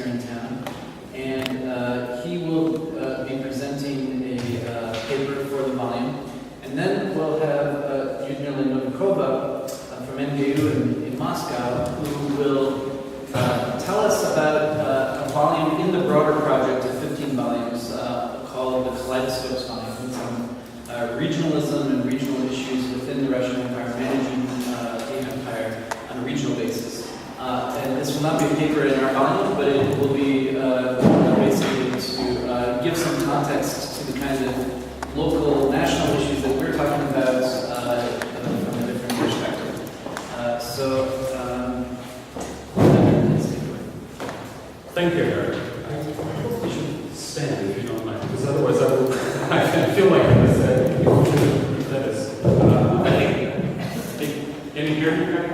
here in town. And he will be presenting a paper for the volume. And then we'll have Lyudmila Novikova from NGU in Moscow, who will tell us about a volume in the broader project of 15 volumes called the Kaleidoscopes volume. It's on regionalism and regional issues within the Russian Empire, managing the empire on a regional basis. And this will not be a paper in our volume, but it will be basically to give some context to the kind of local, national issues that we're talking about from a different perspective. Thank you, Eric. I should stand if you don't mind, because otherwise I feel like I said, that is. Can you hear me, Eric?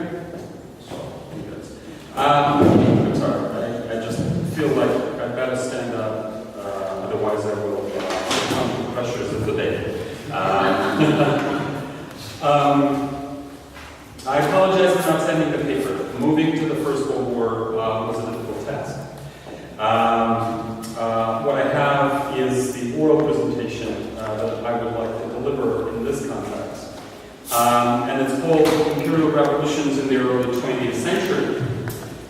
I'm sorry, I just feel like I better stand up, otherwise I will succumb to the pressures of the day. I apologize for not sending the paper. Moving to the First World War was a difficult task. What I have is the oral presentation that I would like to deliver in this context. And it's called Imperial Revolutions in the Early 20th Century.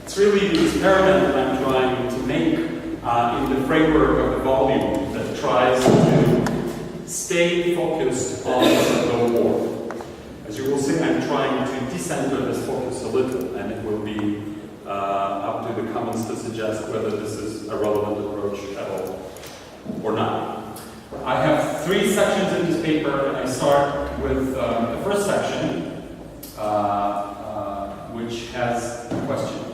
It's really the experiment that I'm trying to make in the framework of the volume that tries to stay focused on the war. As you will see, I'm trying to decenter this focus a little, and it will be up to the comments to suggest whether this is a relevant approach at all or not. I have three sections in this paper, and I start with the first section, which has a question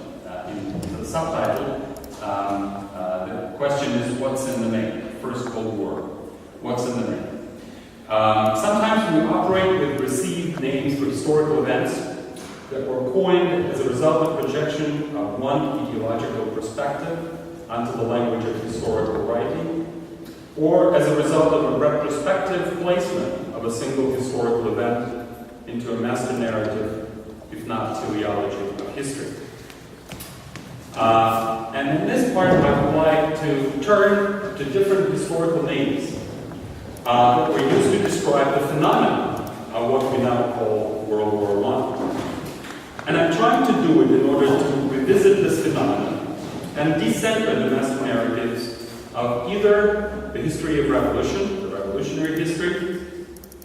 in the subtitle. The question is, what's in the name? First World War. What's in the name? Sometimes we operate with received names for historical events that were coined as a result of projection of one ideological perspective onto the language of historical writing, or as a result of a retrospective placement of a single historical event into a master narrative, if not teleology of history. And in this part, I would like to turn to different historical names that were used to describe the phenomenon of what we now call World War I. And I'm trying to do it in order to revisit this phenomenon and decenter the master narratives of either the history of revolution, the revolutionary history,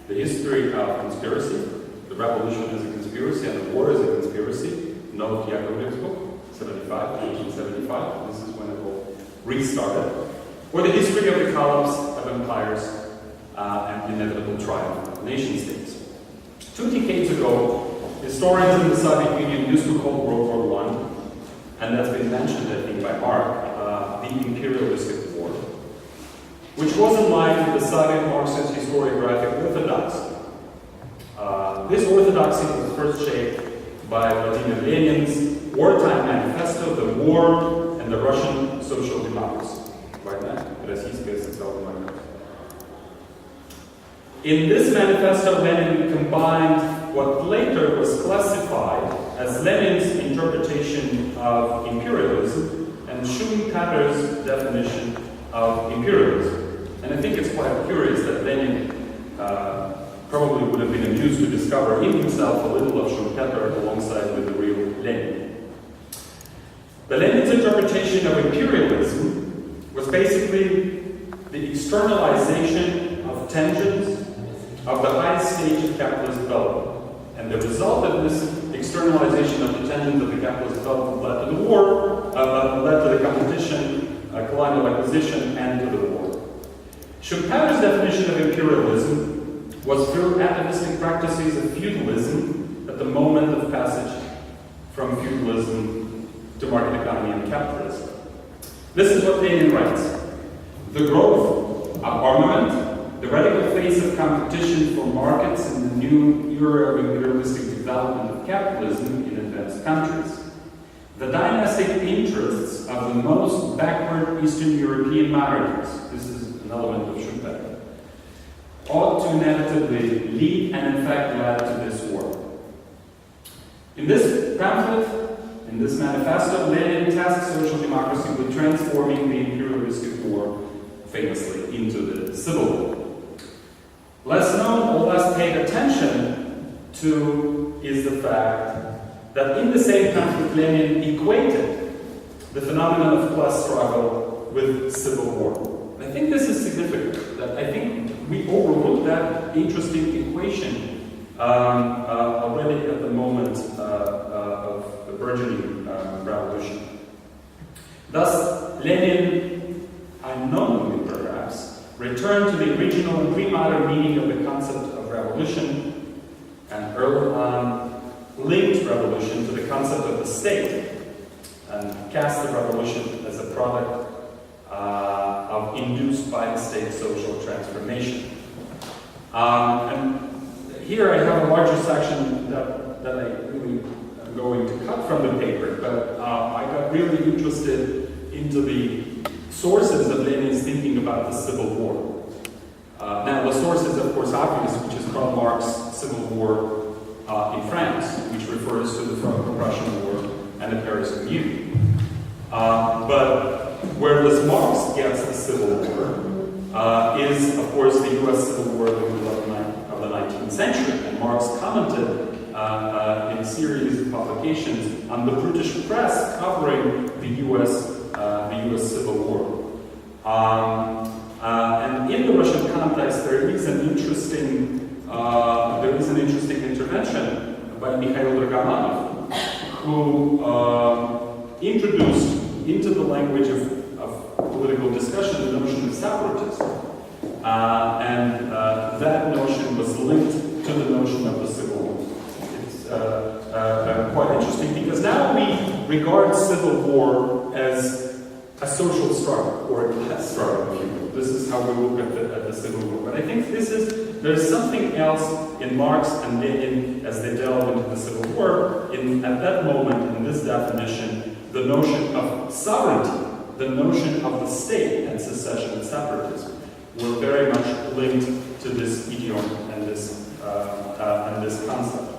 the history of conspiracy, the revolution as a conspiracy and the war as a conspiracy. Note Yakovlev's book, 1975. This is when it will restart it. Or the history of the collapse of empires and the inevitable triumph of nation states. 2 decades ago, historians in the Soviet Union used to call World War I, and that's been mentioned, I think, by Mark, the imperialistic war, which was in line with the Soviet Marxist historiographic orthodoxy. This orthodoxy was first shaped by Vladimir Lenin's wartime manifesto, The War and the Russian Social Democracy. Российская социал-демократия. In this manifesto, Lenin combined what later was classified as Lenin's interpretation of imperialism and Schumpeter's definition of imperialism. And I think it's quite curious that Lenin probably would have been amused to discover in himself a little of Schumpeter alongside with the real Lenin. The Lenin's interpretation of imperialism was basically the externalization of tensions of the highest stage of capitalist development. And the result of this externalization of the tensions of the capitalist development led to the war, led to the competition, colonial acquisition, and to the war. Schumpeter's definition of imperialism was through atavistic practices of feudalism at the moment of passage from feudalism to market economy and capitalism. This is what Lenin writes. The growth of armament, the radical phase of competition for markets in the new era of imperialistic development of capitalism in advanced countries, the dynastic interests of the most backward Eastern European monarchies, this is an element of Schumpeter, ought to inevitably lead and in fact led to this war. In this pamphlet, in this manifesto, Lenin tasked social democracy with transforming the imperialistic war famously into the Civil War. Less known or less paid attention to is the fact that in the same pamphlet Lenin equated the phenomenon of class struggle with civil war. And I think this is significant, that I think we overlooked that interesting equation already at the moment of the burgeoning revolution. Thus, Lenin, unknowingly perhaps, returned to the original and pre-modern meaning of the concept of revolution, and early on linked revolution to the concept of the state, and cast the revolution as a product of induced by the state social transformation. And here I have a larger section that I really am going to cut from the paper, but I got really interested into the sources of Lenin's thinking about the Civil War. Now the source is of course obvious, which is Karl Marx's Civil War in France, which refers to the Franco-Prussian War and the Paris Commune. But where does Marx gets the Civil War is, of course, the US Civil War of the 19th century. And Marx commented in a series of publications on the British press covering the US Civil War. And in the Russian context, there is an interesting intervention by Mikhail Dragomanov, who introduced into the language of political discussion the notion of separatism. And that notion was linked to the notion of the Civil War. It's quite interesting because now we regard Civil War as a social struggle or a class struggle, if you will. This is how we look at the Civil War. But I think there's something else in Marx and Lenin as they delve into the Civil War. At that moment, in this definition, the notion of sovereignty, the notion of the state and secession and separatism were very much linked to this idiom and this concept.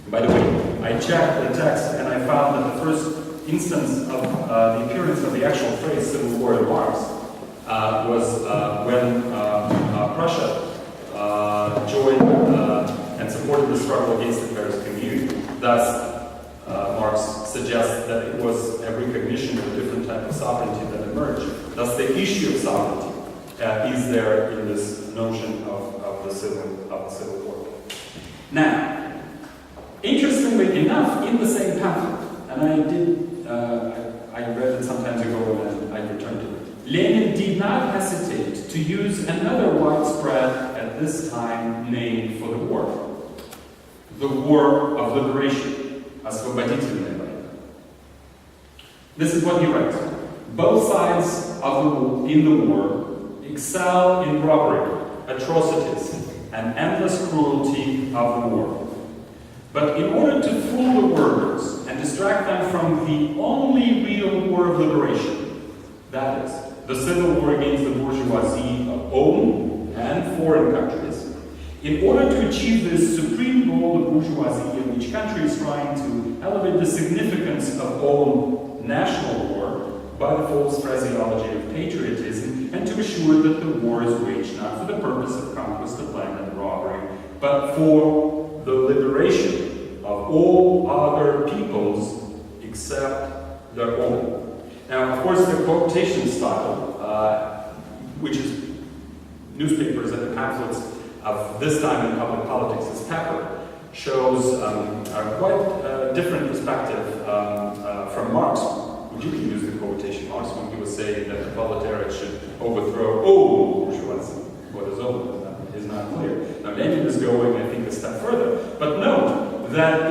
By the way, I checked the text and I found that the first instance of the appearance of the actual phrase Civil War in Marx was when Prussia joined and supported the struggle against the Paris Commune. Thus, Marx suggests that it was a recognition of a different type of sovereignty that emerged. Thus, the issue of sovereignty is there in this notion of the Civil War. Now, interestingly enough, in the same pamphlet, and I read it some time ago and I returned to it, Lenin did not hesitate to use another widespread, at this time, name for the war. The War of Liberation, Освободительная война. This is what he writes. Both sides in the war excel in robbery, atrocities, and endless cruelty of the war. But in order to fool the workers and distract them from the only real war of liberation, that is, the civil war against the bourgeoisie of own and foreign countries, in order to achieve this supreme goal of bourgeoisie in each country is trying to elevate the significance of own national war by the false phraseology of patriotism and to assure that the war is waged not for the purpose of conquest of land and robbery, but for the liberation of all other peoples except their own. Now, of course, the quotation style, which is newspapers and pamphlets of this time in public politics as Pepper, shows a quite different perspective from Marx. You can use the quotation Marx when he was saying that the proletariat should overthrow all bourgeoisie. What is old is not clear. Now Lenin is going, I think, a step further. But note that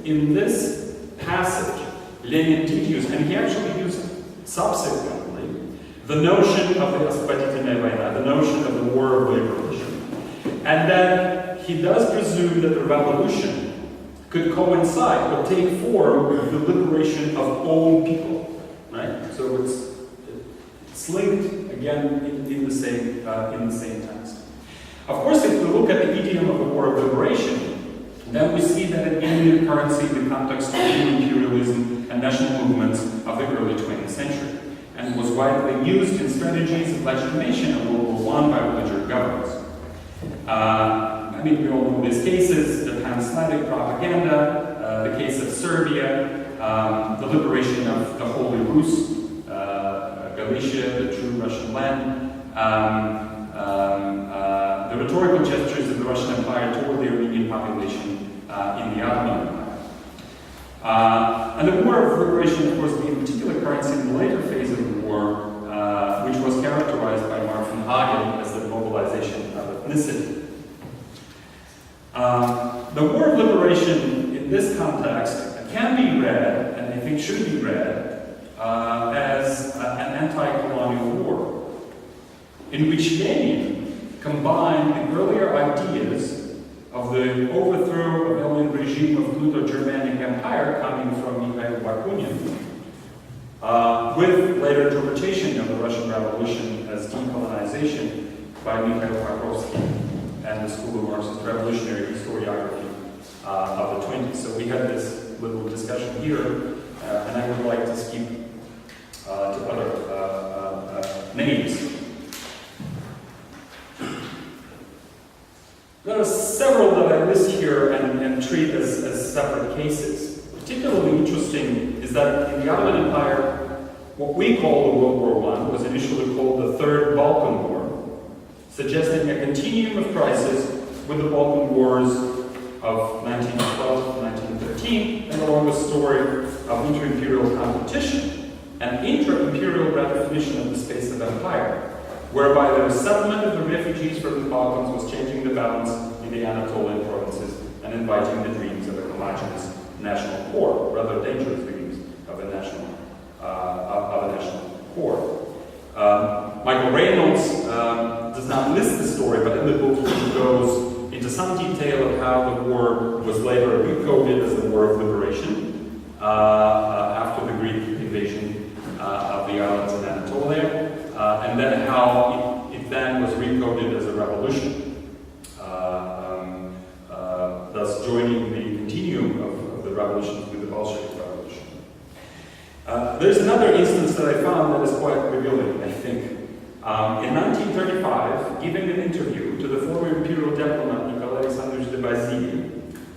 in this passage, Lenin did use, and he actually used subsequently, the notion of the Освободительная война, the notion of the war of liberation. And then he does presume that the revolution could coincide or take form with the liberation of all people, right? So it's linked again in the same text. Of course, if we look at the idiom of the war of liberation, then we see that it gained currency in the context of new imperialism and national movements of the early 20th century. and was widely used in strategies of legitimation of World War I by belligerent governments. I mean, we all know these cases: the pan-Slavic propaganda, the case of Serbia, the liberation of the Holy Rus, Galicia, the true Russian land, the rhetorical gestures of the Russian Empire toward the Armenian population in the Ottoman Empire. And the War of Liberation, of course, being particular currency in the later phase of the war, which was characterized by Mark von Hagen as the mobilization of ethnicity. The War of Liberation in this context can be read, and I think should be read, as an anti-colonial war, in which Lenin combined the earlier ideas of the overthrow of the Hellenic regime of Pluto-Germanic Empire coming from Mikhail Bakunin, with later interpretation of the Russian Revolution as decolonization by Mikhail Kharkovsky and the School of Marxist Revolutionary Historiography of the 20s. So we had this little discussion here, and I would like to skip to other names. There are several that I list here and treat as separate cases. Particularly interesting is that in the Ottoman Empire, what we call the World War I was initially called the Third Balkan War, suggesting a continuum of crisis with the Balkan Wars of 1912 to 1913, and along the story of inter-imperial competition and intra-imperial redefinition of the space of empire, whereby the resettlement of the refugees from the Balkans was changing the balance in the Anatolian provinces and inviting the dreams of a homogeneous national core, rather dangerous dreams of a national core. Michael Reynolds does not list the story, but in the book he goes into some detail of how the war was later recoded as the War of Liberation after the Greek invasion of the islands in Anatolia, and then how it then was recoded as a revolution, thus joining the continuum of the revolutions with the Bolshevik Revolution. There's another instance that I found that is quite revealing, I think. In 1935, giving an interview to the former imperial diplomat Nikolai Alexandrovich de Basile,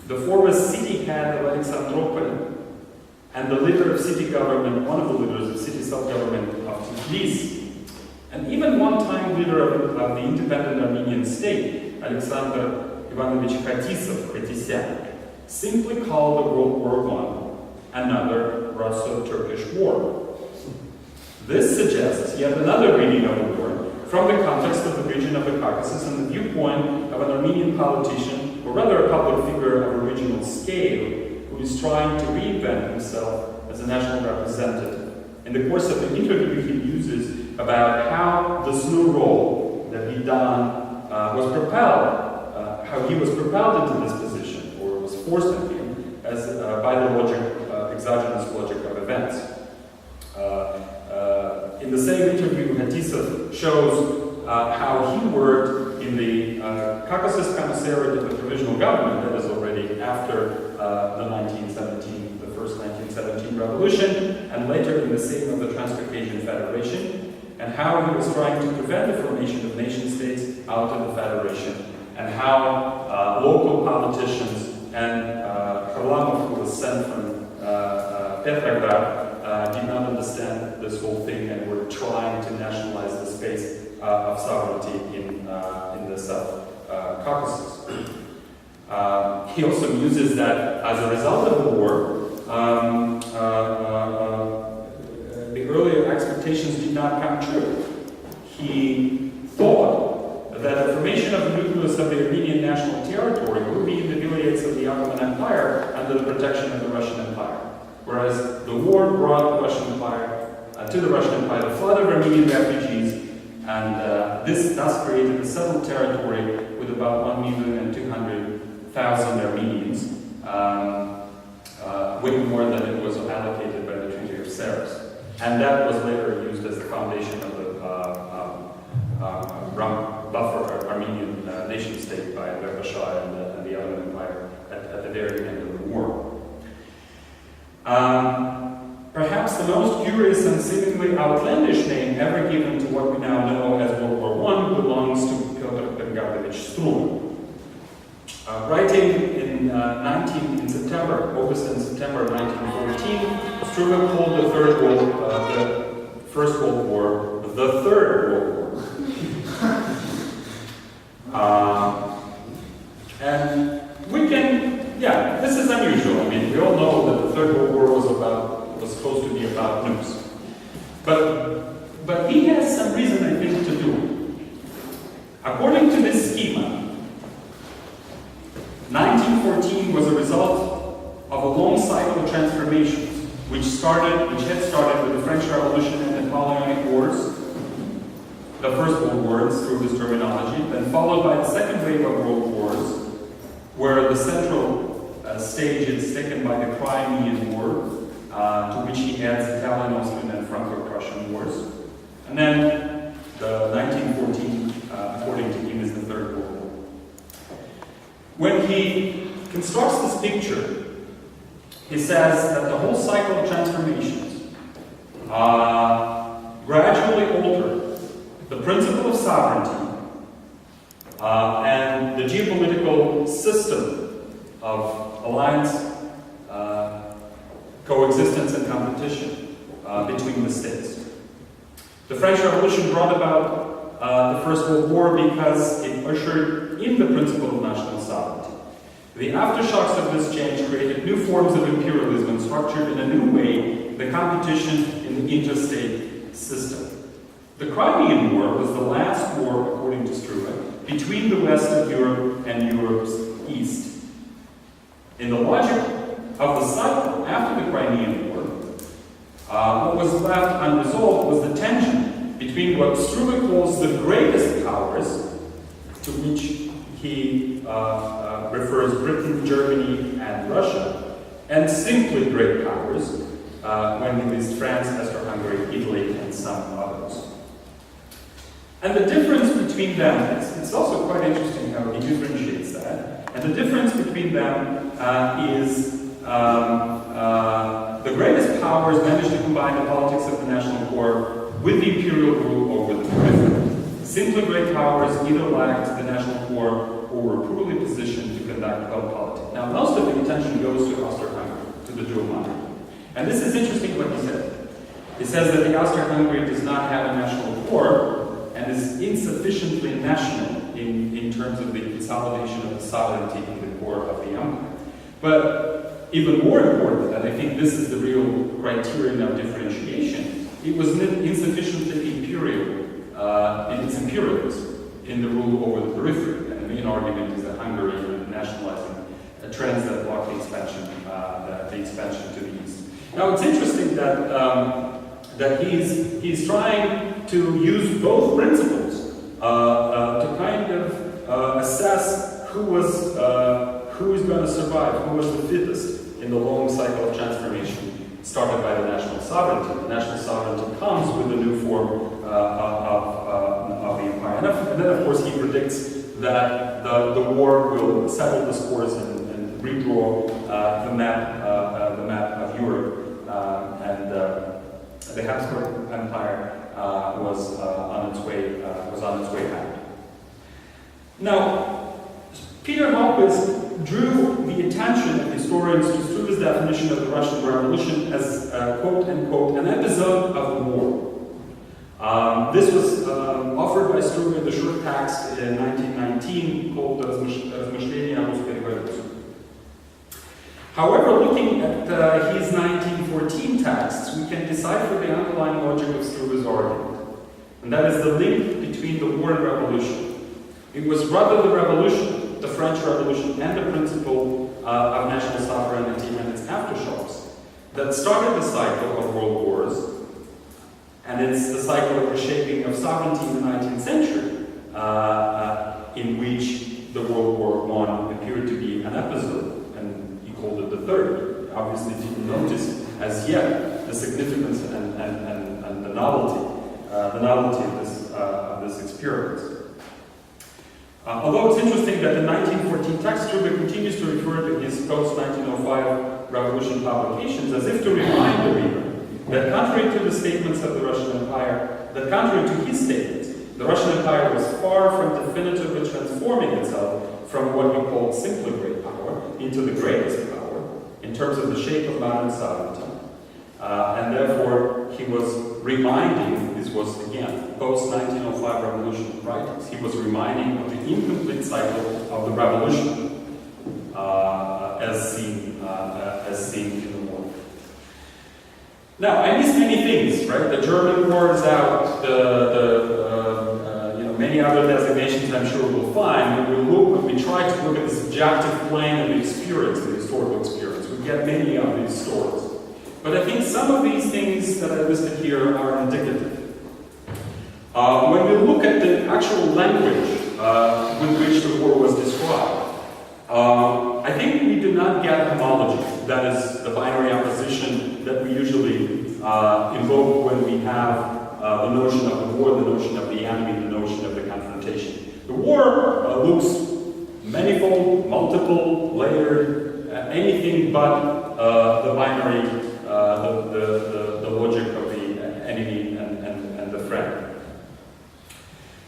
the former city head of Alexandropol, and the leader of city government, one of the leaders of city self-government of Tbilisi, and even one-time leader of the independent Armenian state, Alexander Ivanovich Khatisyan, simply called the World War I another Russo-Turkish war. This suggests yet another reading of the war from the context of the region of the Caucasus and the viewpoint of an Armenian politician, or rather a public figure of original scale, who is trying to reinvent himself as a national representative. In the course of the interview he uses about how this new role that he'd done was propelled, how he was propelled into this position, or was forced into him, as by the logic, exogenous logic of events. In the same interview, Khatisyan shows how he worked in the Caucasus Commissariat of the Provisional Government, that is already after the first 1917 revolution, and later in the same of the Transcaucasian Federation, and how he was trying to prevent the formation of nation-states out of the Federation, and how local politicians and Kharlamov, who was sent from Petrograd, did not understand this whole thing and were trying to nationalize the space of sovereignty in the South Caucasus. He also uses that as a result of the war, the earlier expectations did not come true. He thought that the formation of the nucleus of the Armenian national territory would be in the vilayets of the Ottoman Empire under the protection of the Russian Empire. Whereas the war brought the Russian Empire, to the Russian Empire the flood of Armenian refugees, and this thus created a settled territory with about 1,200,000 Armenians, way more than it was allocated by the Treaty of Serres. And that was later used as the foundation of the buffer Armenian nation state by Lev Pasha and the Ottoman Empire at the very end of the war. Perhaps the the most curious and seemingly outlandish name ever given to what we now know as World War I belongs to Pyotr Bengardovich Struve. Writing in August and September 1914, Struve called the First World War the Third World War. And we can, this is unusual. I mean, we all know that the Third World War was supposed to be about nukes. But he has some reason, I think, to do it. According to this schema, 1914 was a result of a long cycle of transformations, which had started with the French Revolution and the Napoleonic Wars, the First World War through this terminology, then followed by the second wave of world wars, where the central stage is taken by the Crimean War, to which he adds Italian, Austrian, and Franco-Prussian wars. And then the 1914, according to him, is the Third World War. When he constructs this picture, he says that the whole cycle of transformations gradually alter the principle of sovereignty and the geopolitical system of alliance, coexistence, and competition between the states. The French Revolution brought about the First World War because it ushered in the principle of national sovereignty. The aftershocks of this change created new forms of imperialism and structured in a new way the competition in the interstate system. The Crimean War was the last war, according to Struve, between the west of Europe and Europe's east. In the logic of the cycle after the Crimean War, what was left unresolved was the tension between what Struve calls the greatest powers, to which he refers Britain, Germany, and Russia, and simply great powers, when he lists France, Austria-Hungary, Italy, and some others. And the difference between them, it's also quite interesting how he differentiates that, and the difference between them is the greatest powers managed to combine the politics of the national core with the imperial rule over the periphery. Simply great powers either lacked the national core or were poorly positioned to conduct world politics. Now, most of the attention goes to Austria-Hungary, to the dual monarchy. And this is interesting what he said. He says that the Austria-Hungary does not have a national core and is insufficiently national in terms of the consolidation of the sovereignty in the core of the empire. But even more important, and I think this is the real criterion of differentiation, it was insufficiently imperial in its imperialism in the rule over the periphery. And the main argument is that Hungary nationalizing trends that block the expansion to the east. Now it's interesting that he's trying to use both principles to kind of assess who is going to survive, who was the fittest in the long cycle of transformation started by the national sovereignty. The national sovereignty comes with a new form of the empire. And then, of course, he predicts that the war will settle the scores and redraw the map of Europe, and the Habsburg Empire was on its way out. Now, Peter Malmquist drew the attention of historians to Struve's definition of the Russian Revolution as, quote unquote, an episode of the war. This was offered by Struve in the short text in 1919 called Размышления о русской революции. However, looking at his 1914 texts, we can decipher the underlying logic of Struve's argument, and that is the link between the war and revolution. It was rather the revolution, the French Revolution, and the principle of national sovereignty and its aftershocks that started the cycle of world wars, and it's the cycle of reshaping of sovereignty in the 19th century, in which the World War I appeared to be an episode, and he called it the third. He obviously didn't notice as yet the significance and the novelty of this experience. Although it's interesting that in 1914 text, Struve continues to refer to his post-1905 revolution publications as if to remind the reader that contrary to the statements of the Russian Empire, that contrary to his statements, the Russian Empire was far from definitively transforming itself from what he called simply great power into the greatest power in terms of the shape of modern sovereignty. And therefore, he was reminding, this was again post-1905 revolution writings, he was reminding of the incomplete cycle of the revolution as seen in the war. Now, I missed many things, right? The German war is out, many other designations I'm sure we'll find. When we try to look at the subjective plane of the experience, the historical experience, we get many of these stories. But I think some of these things that I listed here are indicative. When we look at the actual language with which the war was described, I think we do not get homology, that is the binary opposition that we usually invoke when we have the notion of the war, the notion of the enemy, the notion of the confrontation. The war looks manifold, multiple, layered, anything but the binary, the logic of the enemy and the friend.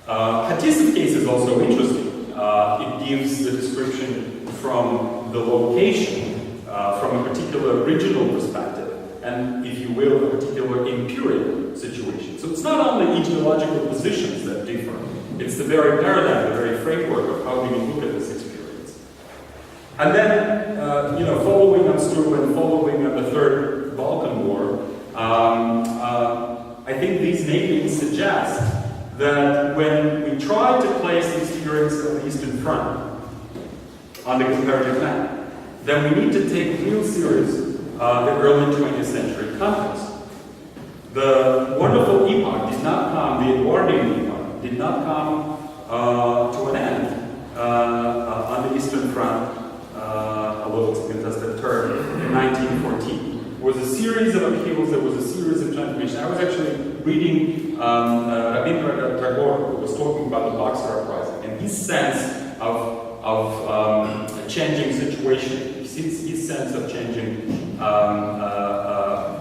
Hatis's case is also interesting. It gives the description from the location, from a particular regional perspective, and, if you will, a particular imperial situation. So it's not only ideological positions that differ, it's the very paradigm, the very framework of how we look at this experience. And then, following on Struve and following on the Third Balkan War, I think these namings suggest that when we try to place the experience of the Eastern Front on the comparative map, then we need to take real serious the early 20th century context. The wonderful epoch did not come, the Edwardian epoch did not come to an end on the Eastern Front, although it's a contested term, in 1914. It was a series of upheavals, there was a series of transformations. I was actually reading Rabindranath Tagore, who was talking about the Boxer Uprising, and his sense of a changing situation, his sense of changing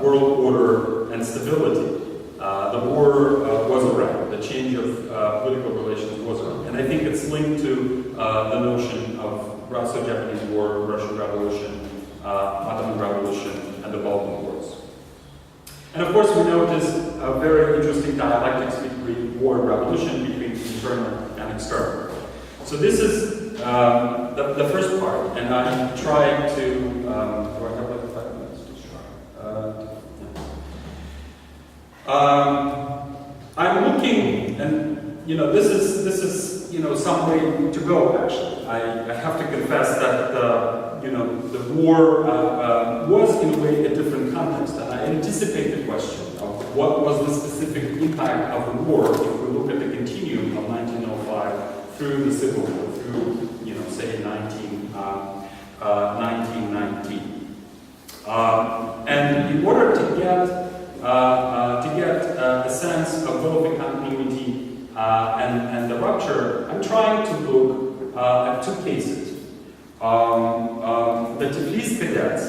world order and stability. The war was around, the change of political relations was around. And I think it's linked to the notion of Russo-Japanese War, Russian Revolution, Ottoman Revolution, and the Balkan Wars. And of course we notice a very interesting dialectics between war and revolution, between internal and external. So this is the first part, and I'm trying to, do I have like 5 minutes to I'm looking, and this is some way to go. Actually, I have to confess that the war was in a way a different context, and I anticipate the question of what was the specific impact of the war if we look at the continuum of 1905 through the Civil War, through say 1919. And in order to get a sense of both the continuity and the rupture, I'm trying to look at two cases. The Tiflis cadets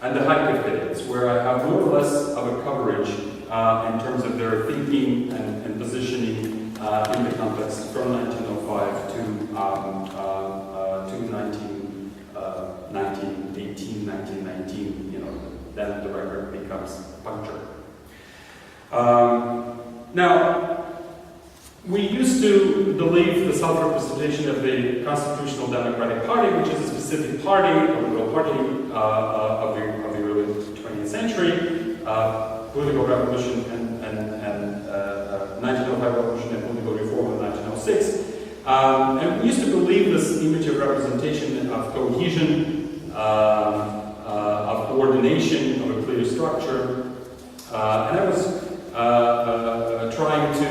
and the Kharkiv cadets, where I have more or less of a coverage in terms of their thinking and positioning in the context from 1905 to 1918, 1919, then the record becomes punctured. Now, we used to believe the self-representation of the Constitutional Democratic Party, which is a specific party, a liberal party of the early 20th century, political revolution and 1905 revolution and political reform in 1906. And we used to believe this image of representation of cohesion, of coordination, of a clear structure. And I was trying to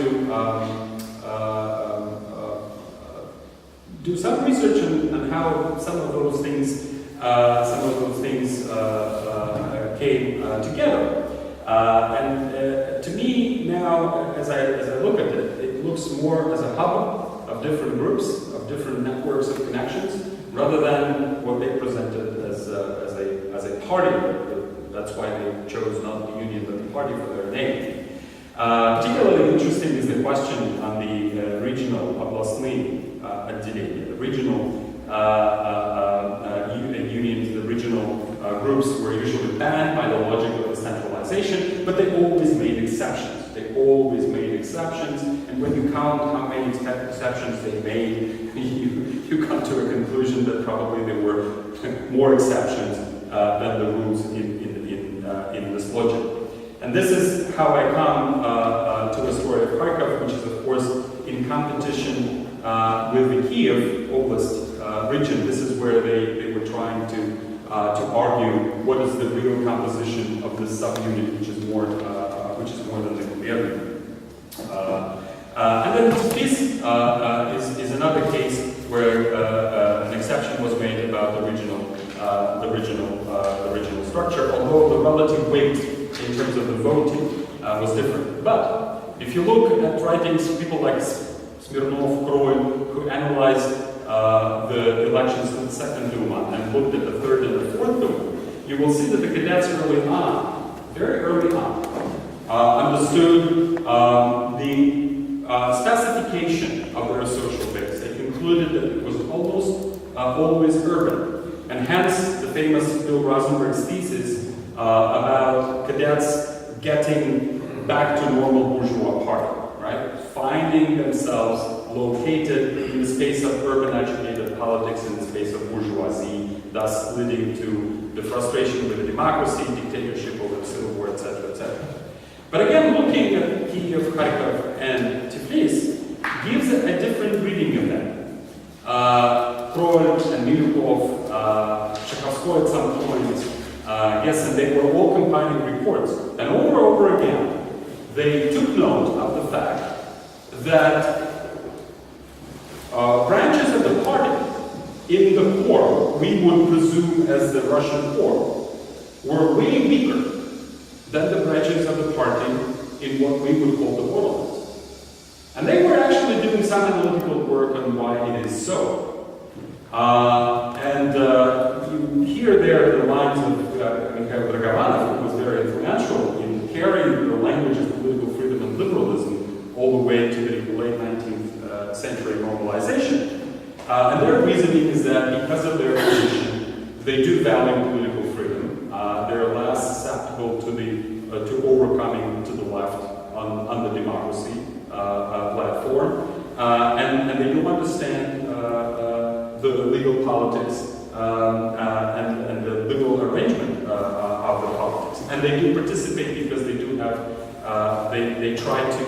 do some research on how some of those things came together. And to me now, as I look at it, it looks more as a hub of different groups, of different networks of connections, rather than what they presented as a party that That's why they chose not the union but the party for their name. Particularly interesting is the question on the regional областные отделения, the regional unions, the regional groups were usually banned by the logic of the centralization, but they always made exceptions. They always made exceptions, and when you count how many exceptions they made, you come to a conclusion that probably there were more exceptions than the rules in this logic. And this is how I come to the story of Kharkov, which is of course in competition with the Kiev Oblast region. This is where they were trying to argue what is the real composition of this subunit, which is more than the Gubernia. And then this is another case where an exception was made about the regional structure, although the relative weight in terms of the voting was different. But if you look at writings, people like Smirnov, Kroll, who analyzed the elections to the Second Duma and looked at the Third and the Fourth Duma, you will see that the cadets early on, very early on, understood the specification of their social base. They concluded that it was almost always urban, and hence the famous Bill Rosenberg's thesis about cadets getting back to normal bourgeois party, right? Finding themselves located in the space of urban agitated politics, in the space of bourgeoisie, thus leading to the frustration with the democracy, dictatorship over the civil war, etc., etc. But again, looking at Kiev, Kharkov, and Tiflis gives a different reading of that. Kroll and Milyukov, Chekhovskoy at some point, yes, and they were all compiling reports. And over again, they took note of the fact that branches of the party in the core, we would presume as the Russian core, were way weaker than the branches of the party in what we would call the borderlands. And they were actually doing some analytical work on why it is so. You hear there the lines of Mikhail Dragovanov, who was very influential in carrying the language of political freedom and liberalism all the way to the late 19th century normalization. And their reasoning is that because of their position, they do value political freedom. They're less susceptible to overcoming to the left on the democracy platform. And they do understand the legal politics and the legal arrangement of the politics. And they do participate because they do have, they try to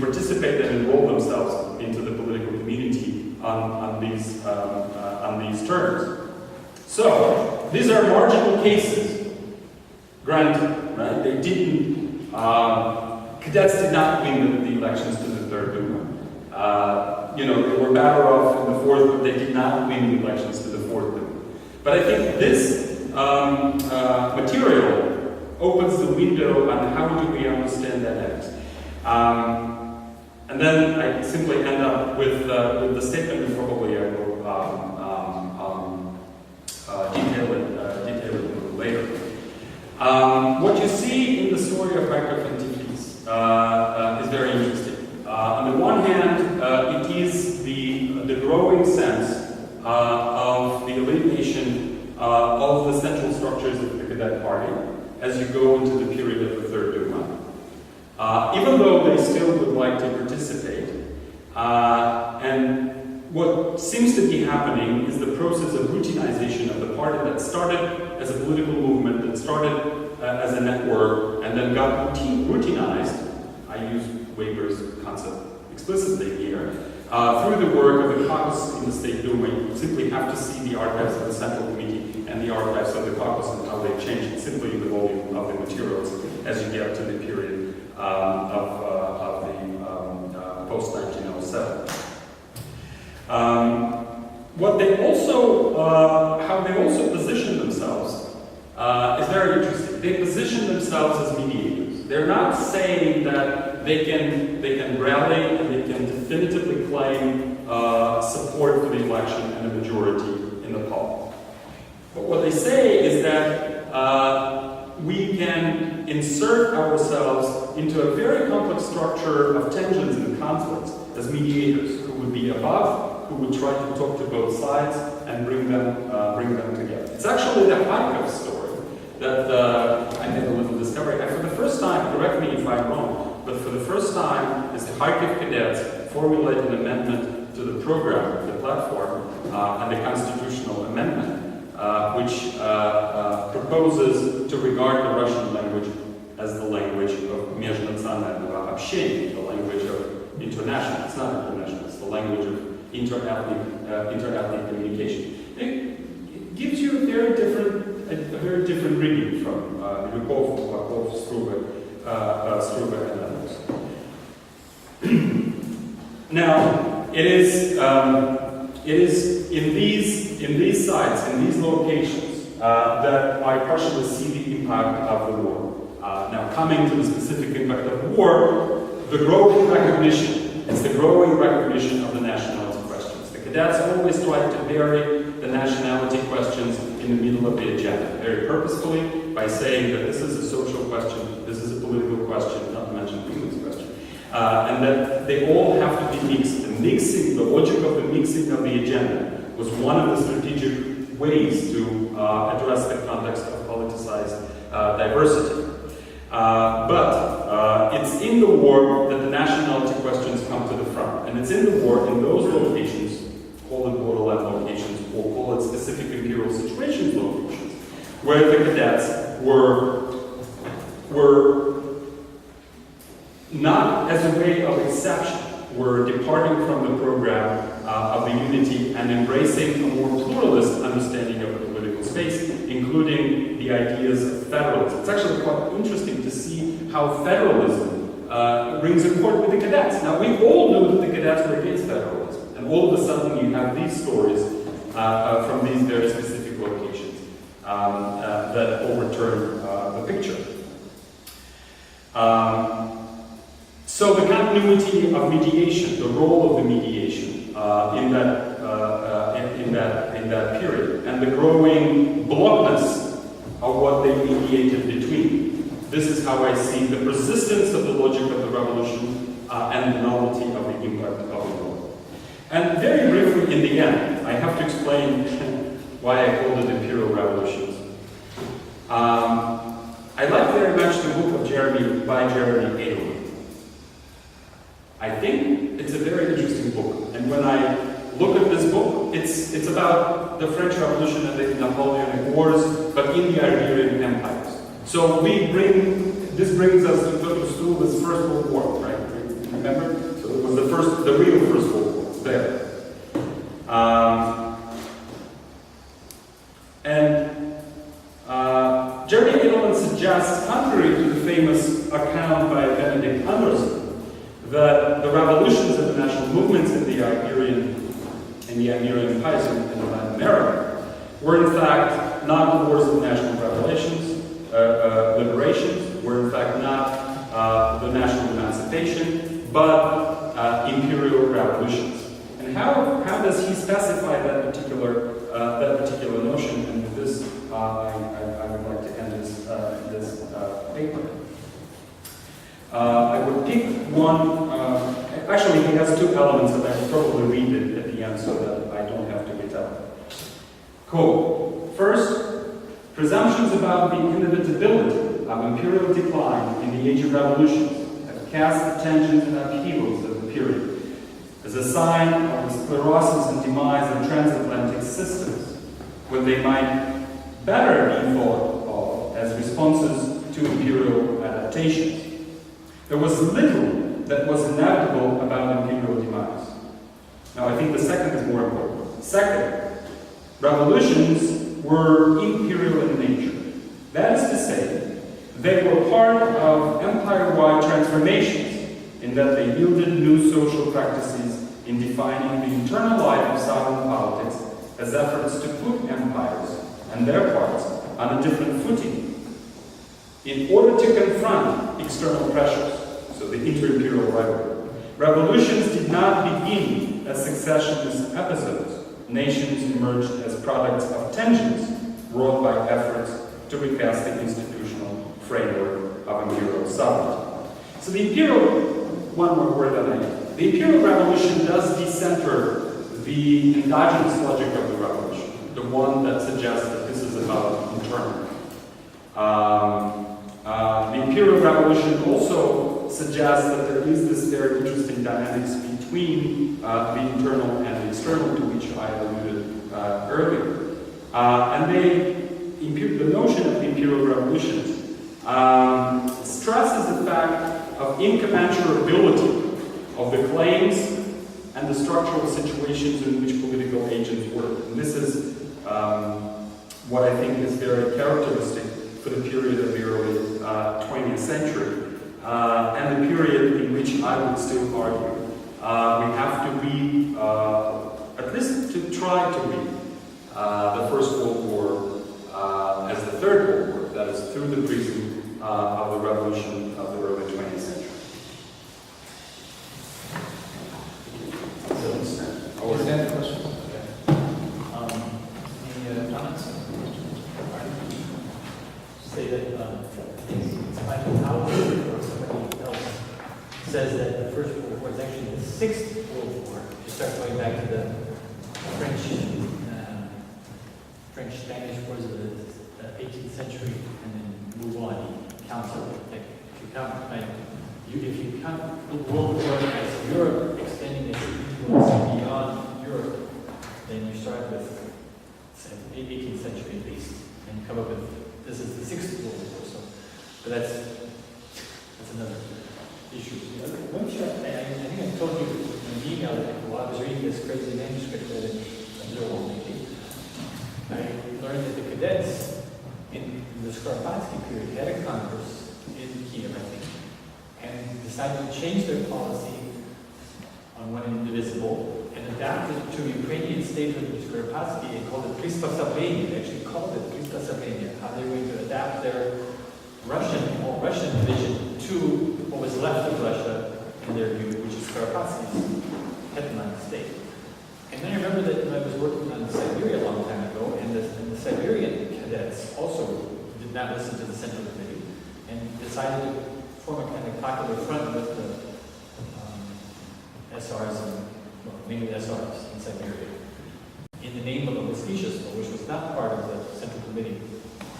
participate and enroll themselves into the political community on these terms. So, these are marginal cases, granted, right? They didn't, cadets did not win the elections to the Third Duma. They were better off in the Fourth, but they did not win the elections to the Fourth Duma. But I think this material opens the window on how do we understand that next. And then I simply end up with the statement, and probably I will detail it a little later. What you see in the story of Kharkov and Tiflis is very interesting. On the one hand, it is the growing sense of the elimination of the central structures of the cadet party as you go into the period of the Third Duma. Even though they still would like to participate, and what seems to be happening is the process of routinization of the party that started as a political movement, that started as a network, and then got routinized. I use Weber's concept explicitly here, through the work of the caucus in the State Duma. You simply have to see the archives of the Central Committee and the archives of the caucus and how they changed simply in the volume of the materials as you get to the period of the post-1907. What they also, how they also position themselves is very interesting. They position themselves as mediators. They're not saying that they can rally and they can definitively claim support for the election and a majority in the poll. But what they say is that we can insert ourselves into a very complex structure of tensions and conflicts as mediators who would be above, who would try to talk to both sides and bring them together. It's actually the Kharkov story that I made a little discovery. And for the first time, correct me if I'm wrong, but for the first time, is the Kharkiv cadets formulate an amendment to the program, the platform, and the constitutional amendment, which proposes to regard the Russian language as the language of межнационального общения, the language of international. It's not international, it's the language of interethnic communication. It gives you a very different reading from Lyukov, Kulakov, Struve, and others. Now, it is in these sites, in these locations, that I partially see the impact of the war. Now, coming to the specific impact of the war, the growing recognition, it's the growing recognition of the nationality questions. The cadets always tried to bury the nationality questions in the middle of the agenda, very purposefully, by saying that this is a social question, this is a political question, not to mention the English question, and that they all have to be mixed. The logic of the mixing of the agenda was one of the strategic ways to address the context of politicized diversity. But it's in the war that the nationality questions come to the front. And it's in the war, in those locations, call it borderland locations, or call it specific imperial situations locations, where the cadets were not as a way of exception, were departing from the program of the unity and embracing a more pluralist understanding of the political space, including the ideas of federalism. It's actually quite interesting to see how federalism rings a chord with the cadets. Now, we all knew that the cadets were against federalism, and all of a sudden you have these stories from these very specific locations that overturn the picture. So the continuity of mediation, the role of the mediation in that period, and the growing blockness of what they mediated between. This is how I see the persistence of the logic of the revolution and the novelty of the impact of the war. And very briefly, in the end, I have to explain why I called it imperial revolutions. I like very much the book of Jeremy Edelman. I think it's a very interesting book, and when I look at this book, it's about the French Revolution and the Napoleonic Wars, but in the Iberian empires. So this brings us to Piotr Struve's First World War, right? Remember? So it was the real First World War. It's there. Jeremy Edelman suggests, contrary to the famous account by Benedict Anderson, that the revolutions and the national movements in the Iberian empires in Latin America were in fact not the wars of national liberations, were in fact not the national emancipation, but imperial revolutions. And how does he specify that particular notion? And with this, I would like to end this paper. I would pick one, actually he has two elements and I will probably read it at the end so that I don't have to get up. Cool. First, presumptions about the inevitability of imperial decline in the age of revolutions have cast the tensions and upheavals of the period as a sign of the sclerosis and demise of transatlantic systems, when they might better be thought of as responses to imperial adaptations. There was little that was inevitable about imperial demise. Now, I think the second is more important. Second, revolutions were imperial in nature. That is to say, they were part of empire-wide transformations in that they yielded new social practices in defining the internal life of sovereign politics as efforts to put empires and their parts on a different footing in order to confront external pressures, so the inter-imperial rivalry. Revolutions did not begin as successionist episodes. Nations emerged as products of tensions wrought by efforts to recast the institutional framework of imperial sovereignty. So the imperial, one more word on that. The imperial revolution does decenter the endogenous logic of the revolution, the one that suggests that this is about internal. The imperial revolution also suggests that there is this very interesting dynamics between the internal and the external, to which I alluded earlier. And the notion of the imperial revolution stresses the fact of incommensurability of the claims and the structural situations in which political agents work. And this is what I think is very characteristic for the period of the early 20th century, and the period in which I would still argue we have to read, at least to try to read, the First World War as the Third World War, that is through the prism of the revolution of the early 20th century. Understand the question? Okay. Any comments? Say that it's Michael Howard or somebody else says that the First World War is actually the Sixth World War. You start going back to the French-Spanish Wars of the 18th century and then move on. You count something. Like if you count the World War as Europe extending its influence beyond Europe, then you start with, say, 18th century at least, and you come up with, this is the Sixth World War. So, but that's another issue. One shot, I think I told you in an email that while I was reading this crazy manuscript that I learned that the cadets in the Skoropadsky period had a congress in Kiev, I think, and decided to change their policy on one indivisible and adapt it to Ukrainian statehood of Skoropadsky and called it Prispособление. They actually called it Prispособление, how they were going to adapt their Russian division to what was left of Russia in their view, which is Skoropadsky's hetman state. And then I remember that when I was working on Siberia a long time ago, and the Siberian cadets also did not listen to the Central Committee and decided to form a kind of popular front with the SRs, mainly SRs in Siberia, in the name of a Mosquitius, which was not part of the Central Committee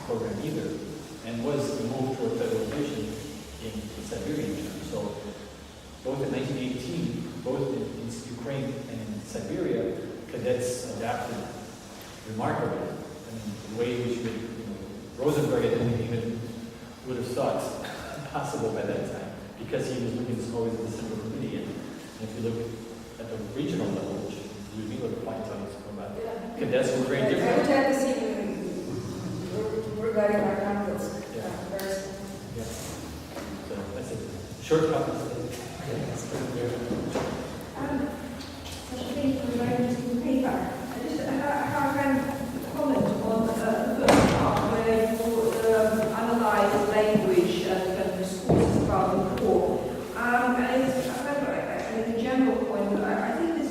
program either, and was the move toward federalization in the Siberian term. So both in 1918, both in Ukraine and in Siberia, cadets adapted remarkably. I mean, the way in which Rosenberg, I didn't even would have thought possible by that time, because he was looking always at the Central Committee. And if you look at the regional level, which Ludmila points out, cadets were very different. I would have to see regarding our conference. Yeah. So that's a short comment. Especially regarding to paper. I just how can comment on the first part where you analyze language and kind of discourses about the war. And in general point, I think this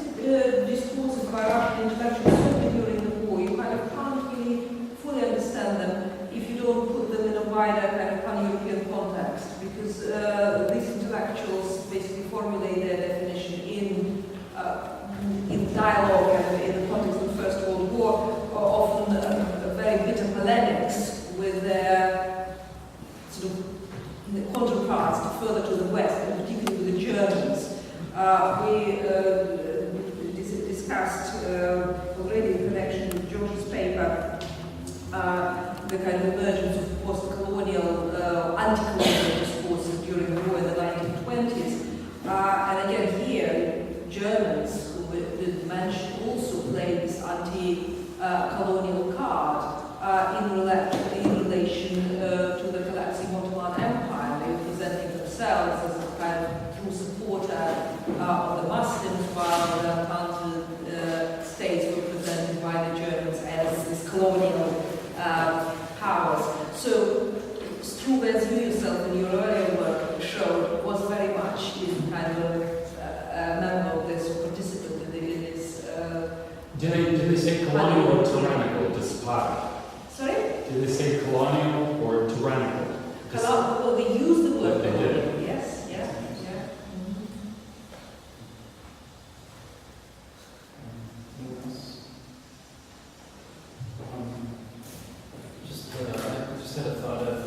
discourses by Russian intellectuals, certainly during the war, you kind of can't really fully understand them if you don't put them in a wider kind of pan-European context, because these intellectuals basically formulate their definition in dialogue and in the context of the First World War, often very bitter polemics with their sort of counterparts further to the west, and particularly with the Germans. We discussed already in connection with George's paper the kind of emergence of post-colonial, anti-colonial discourses during the war in the 1920s. And again here, Germans, who we mentioned, also played this anti-colonial card in relation to the collapsing Ottoman Empire. They were presenting themselves as a kind of true supporter of the Muslims, while the Entente states were presented by the Germans as this colonial powers. So Struve, as you yourself in your earlier work showed, was very much in kind of a member of this, participant in this. Did they say colonial or tyrannical, despotic? Sorry? Did they say colonial or tyrannical? Well, they use the word They did. colonial, yes, yeah. I just had a thought of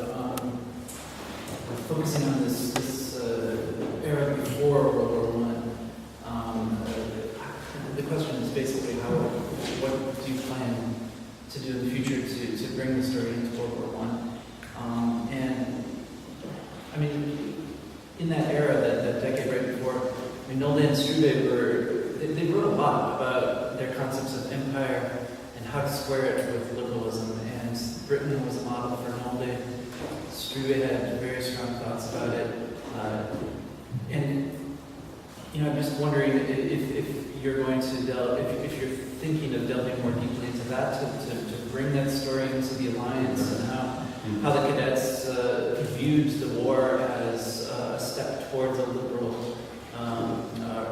focusing on this era before World War One. The question is basically what do you plan to do in the future to bring the story into World War One? And I mean, in that era, that decade right before, I mean, Nolde and Struve they wrote a lot about their concepts of empire and how to square it with liberalism. And Britain was a model for Nolde. Struve had very strong thoughts about it. And you know, I'm just wondering if you're going to delve, if you're thinking of delving more deeply into that to bring that story into the alliance and how the cadets viewed the war as a step towards a liberal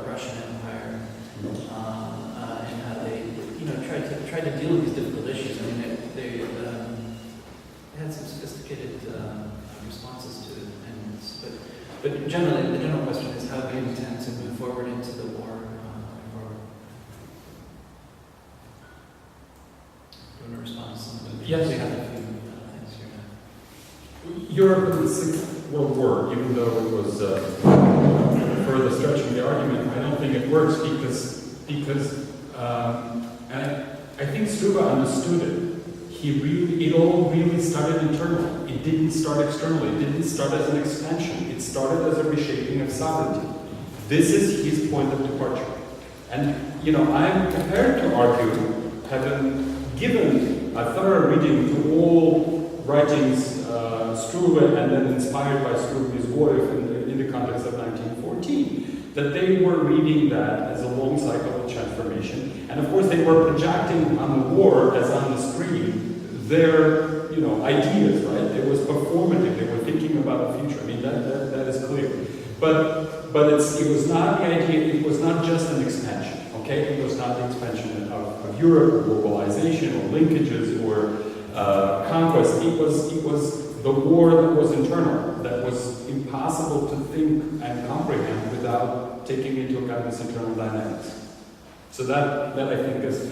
Russian empire, and how they, you know, tried to deal with these difficult issues. I mean, they had some sophisticated responses to it, but generally, the general question is how do you intend to move forward into the war? Do you want to respond to some of the Yes. We have a few things here. Europe in the Sixth World War, even though it was further stretching the argument, I don't think it works because and I think Struve understood it. It all really started internally. It didn't start externally. It didn't start as an expansion. It started as a reshaping of sovereignty. This is his point of departure. And, you know, I'm prepared to argue, having given a thorough reading to all writings, Struve, and then inspired by Struve's work in the context of 1914, that they were reading that as a long cycle of transformation. And of course, they were projecting on the war as on the screen their, you know, ideas, right? It was performative. They were thinking about the future. I mean, that is clear. But it was not the idea. It was not just an expansion. Okay, it was not the expansion of Europe or globalization or linkages or conquest. It was the war that was internal, that was impossible to think and comprehend without taking into account this internal dynamics. So that I think is,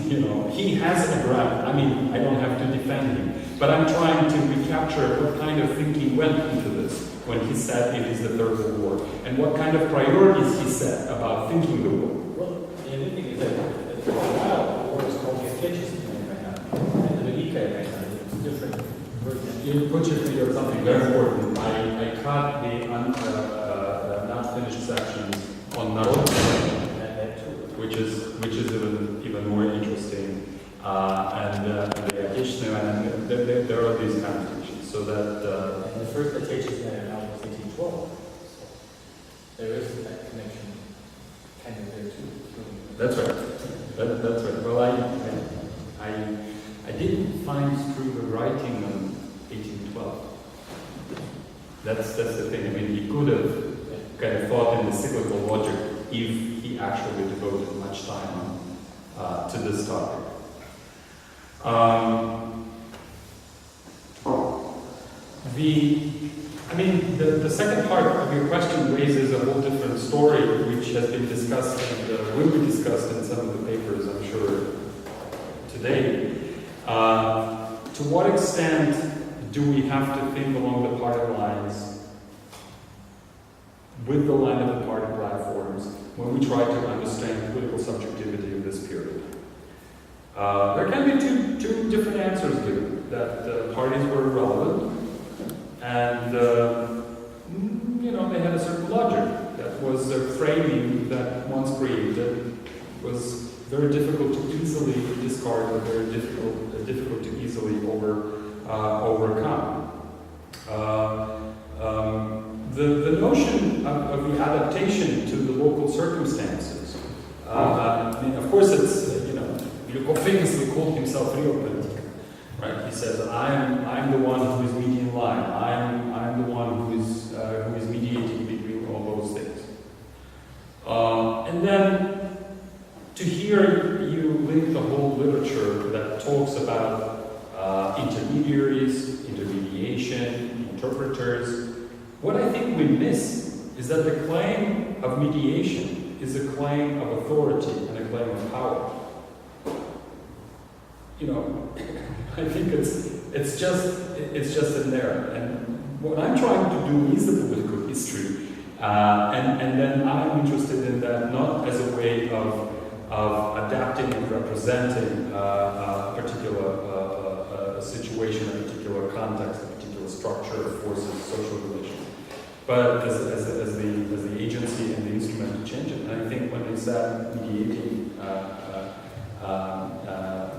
you know, he has a ground. I mean, I don't have to defend him, but I'm trying to recapture what kind of thinking went into this when he said it is the Third World War, and what kind of priorities he set about thinking the war. Well, the other thing is that for a while, the war is called the Attention and the Velika it's different versions. You put your finger on something very important. I cut the not finished sections on Narod, which is even more interesting, and the Attention, and there are these kind of sections. So that And the first Attention now was 1812. So there is that connection kind of there too. that's right. That's right. Well, I didn't find Struve writing on 1812. That's the thing. I mean, he could have kind of thought in the cyclical logic if he actually devoted much time to this topic. The second part of your question raises a whole different story, which has been discussed and will be discussed in some of the papers, I'm sure, today. To what extent do we have to think along the party lines with the line of the party platforms when we try to understand political subjectivity of this period? There can be two different answers given. That parties were irrelevant, and they had a certain logic that was a framing that once created was very difficult to easily discard, or very difficult to easily overcome. The notion of the adaptation to the local circumstances. Of course, it's Lyukov famously called himself realpolitik, right? He says, "I'm the one who is median line. I'm the one who is mediating between all those things." And then to hear you link the whole literature that talks about intermediaries, intermediation, interpreters. What I think we miss is that the claim of mediation is a claim of authority and a claim of power. You know, I think it's just in there. And what I'm trying to do is the political history, and then I'm interested in that not as a way of adapting and representing a particular situation, a particular context, a particular structure of forces, social relations, but as the agency and the instrument to change it. And I think when they start mediating,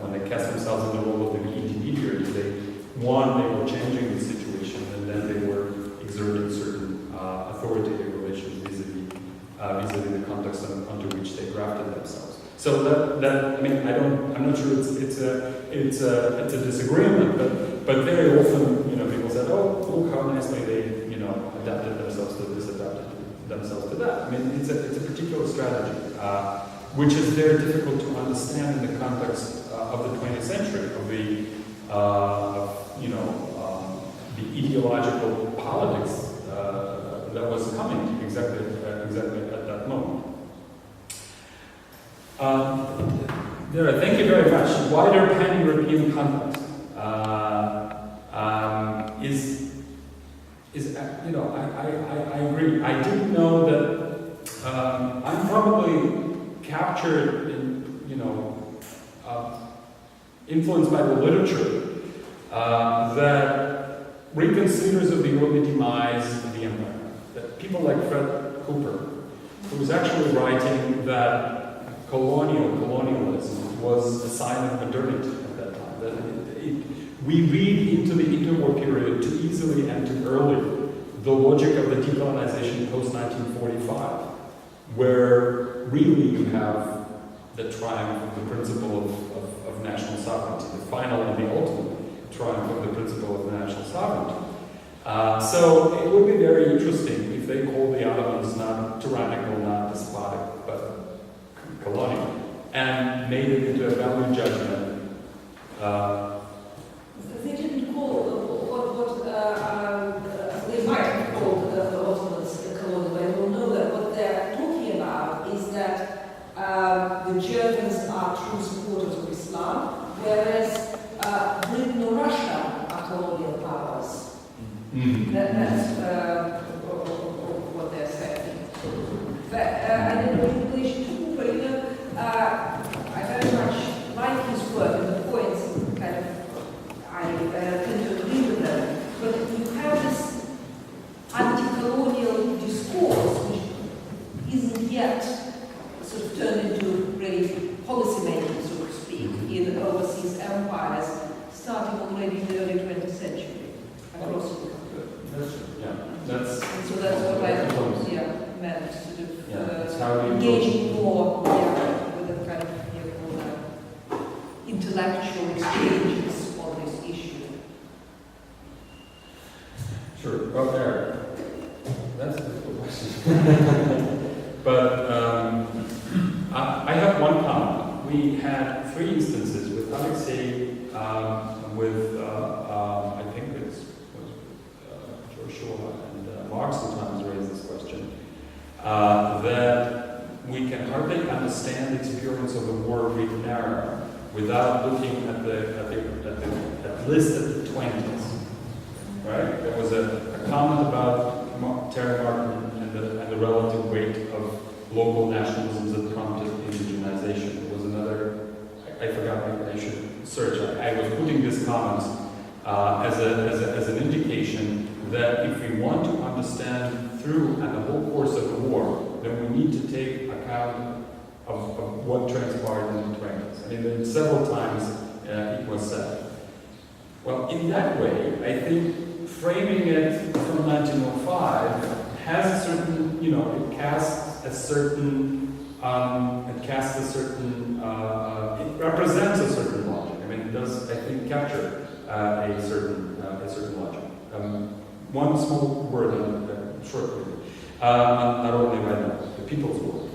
when they cast themselves in the role of the intermediary, they were changing the situation, and then they were exerting certain authoritative relations vis-a-vis the context onto which they grafted themselves. So that I mean, I'm not sure it's a disagreement, but very often, you know, people said, oh, look how nicely they, you know, adapted themselves to this, adapted themselves to that. I mean, it's a particular strategy, which is very difficult to understand in the context of the 20th century, of the the ideological politics that was coming exactly at that moment. Thank you very much. Wider pan-European context I agree. I didn't know that I'm probably captured in, influenced by the literature that reconsiders of the early demise of the empire. That people like Fred Cooper, who was actually writing that colonialism was a sign of modernity at that time. That we read into the interwar period too easily and too early the logic of the decolonization post-1945, where really you have the triumph of the principle of national sovereignty, the final and the ultimate triumph of the principle of national sovereignty. So it would be very interesting if they called the Ottomans not tyrannical, not despotic, but colonial, and made it into a value judgment. They didn't call they might have called the Ottomans colonial. I don't know that. What they're talking about is that the Germans are true supporters of Islam, whereas Britain or Russia are colonial powers. Mm-hmm. That's what they're saying. But I don't know, in relation to Cooper, I very much like his work and the points kind of I tend to agree with them. But you have this anti-colonial discourse which isn't yet sort of turned into really policy making, so to speak, in overseas empires, starting already in the early 20th century across Europe. That's And so that's what I meant, sort of it's how we engaging more with a kind of intellectual exchanges on this issue. Sure. Well, there. That's a difficult question. But I have one comment. We had 3 instances with Alexei, with I think it was George Shaw and Marx sometimes raised this question, that we can hardly understand the experience of the war written narrative without looking at the list of the 20s. Right? There was a comment about Terry Martin and the relative weight of local nationalisms that prompted indigenization. There was another, I forgot, I should search. I was putting this comment as an indication that if we want to understand through and the whole course of the war, then we need to take account of what transpired in the 20s. I mean, there several times it was said. Well, in that way, I think framing it from 1905 has a certain, it casts a certain, it represents a certain logic. I mean, it does, I think, capture a certain logic. One small word on short word, not only right now, the People's War.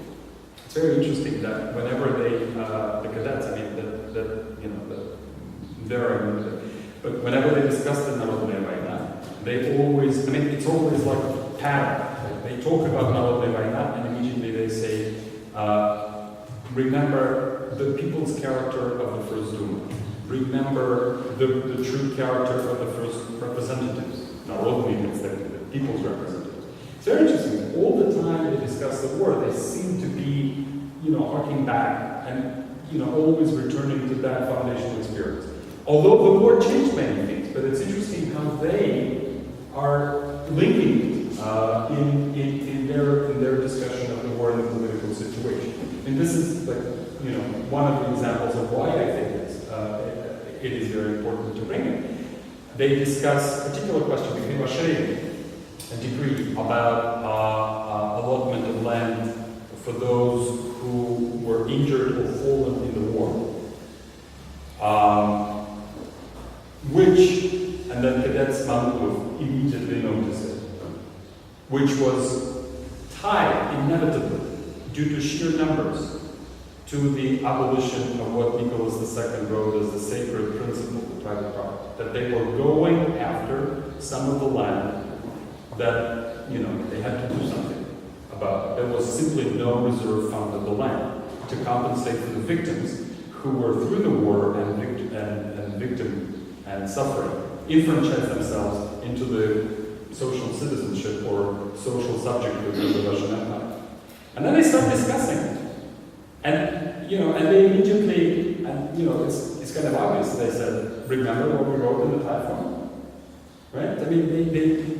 it's very interesting that whenever they, the cadets, I mean, but whenever they discuss the Narodnaya Vaina, they always, I mean, it's always like a pattern. Like they talk about Narodnaya Vaina and immediately they say, remember the people's character of the first Duma. Remember the true character of the first representatives. Narodny means the people's representatives. It's very interesting. All the time they discuss the war, they seem to be, harking back and, always returning to that foundational experience. Although the war changed many things, but it's interesting how they are linking it in their discussion of the war and the political situation. And this is one of the examples of why I think it is very important to bring it. They discuss a particular question between Vashery, a decree about allotment of land for those who were injured or fallen in the war. And then Cadets Mamluk immediately noticed it, which was tied inevitably, due to sheer numbers, to the abolition of what Nicholas II wrote as the sacred principle of private property. That they were going after some of the land that, they had to do something about. There was simply no reserve fund of the land to compensate for the victims who were through the war and victim and suffering, enfranchise themselves into the social citizenship or social subjecthood of the Russian Empire. And then they start discussing it. And they immediately, it's kind of obvious, they said, remember what we wrote in the Typhoon? Right? I mean,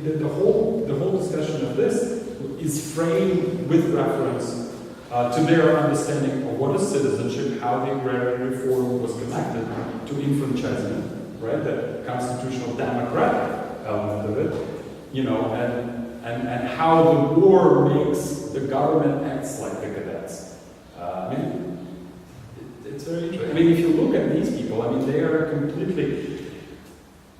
the whole discussion of this is framed with reference to their understanding of what is citizenship, how the agrarian reform was connected to enfranchisement, right? The constitutional democratic element of it, and how the war makes the government acts like the cadets. It's very interesting. I mean, if you look at these people, they are completely.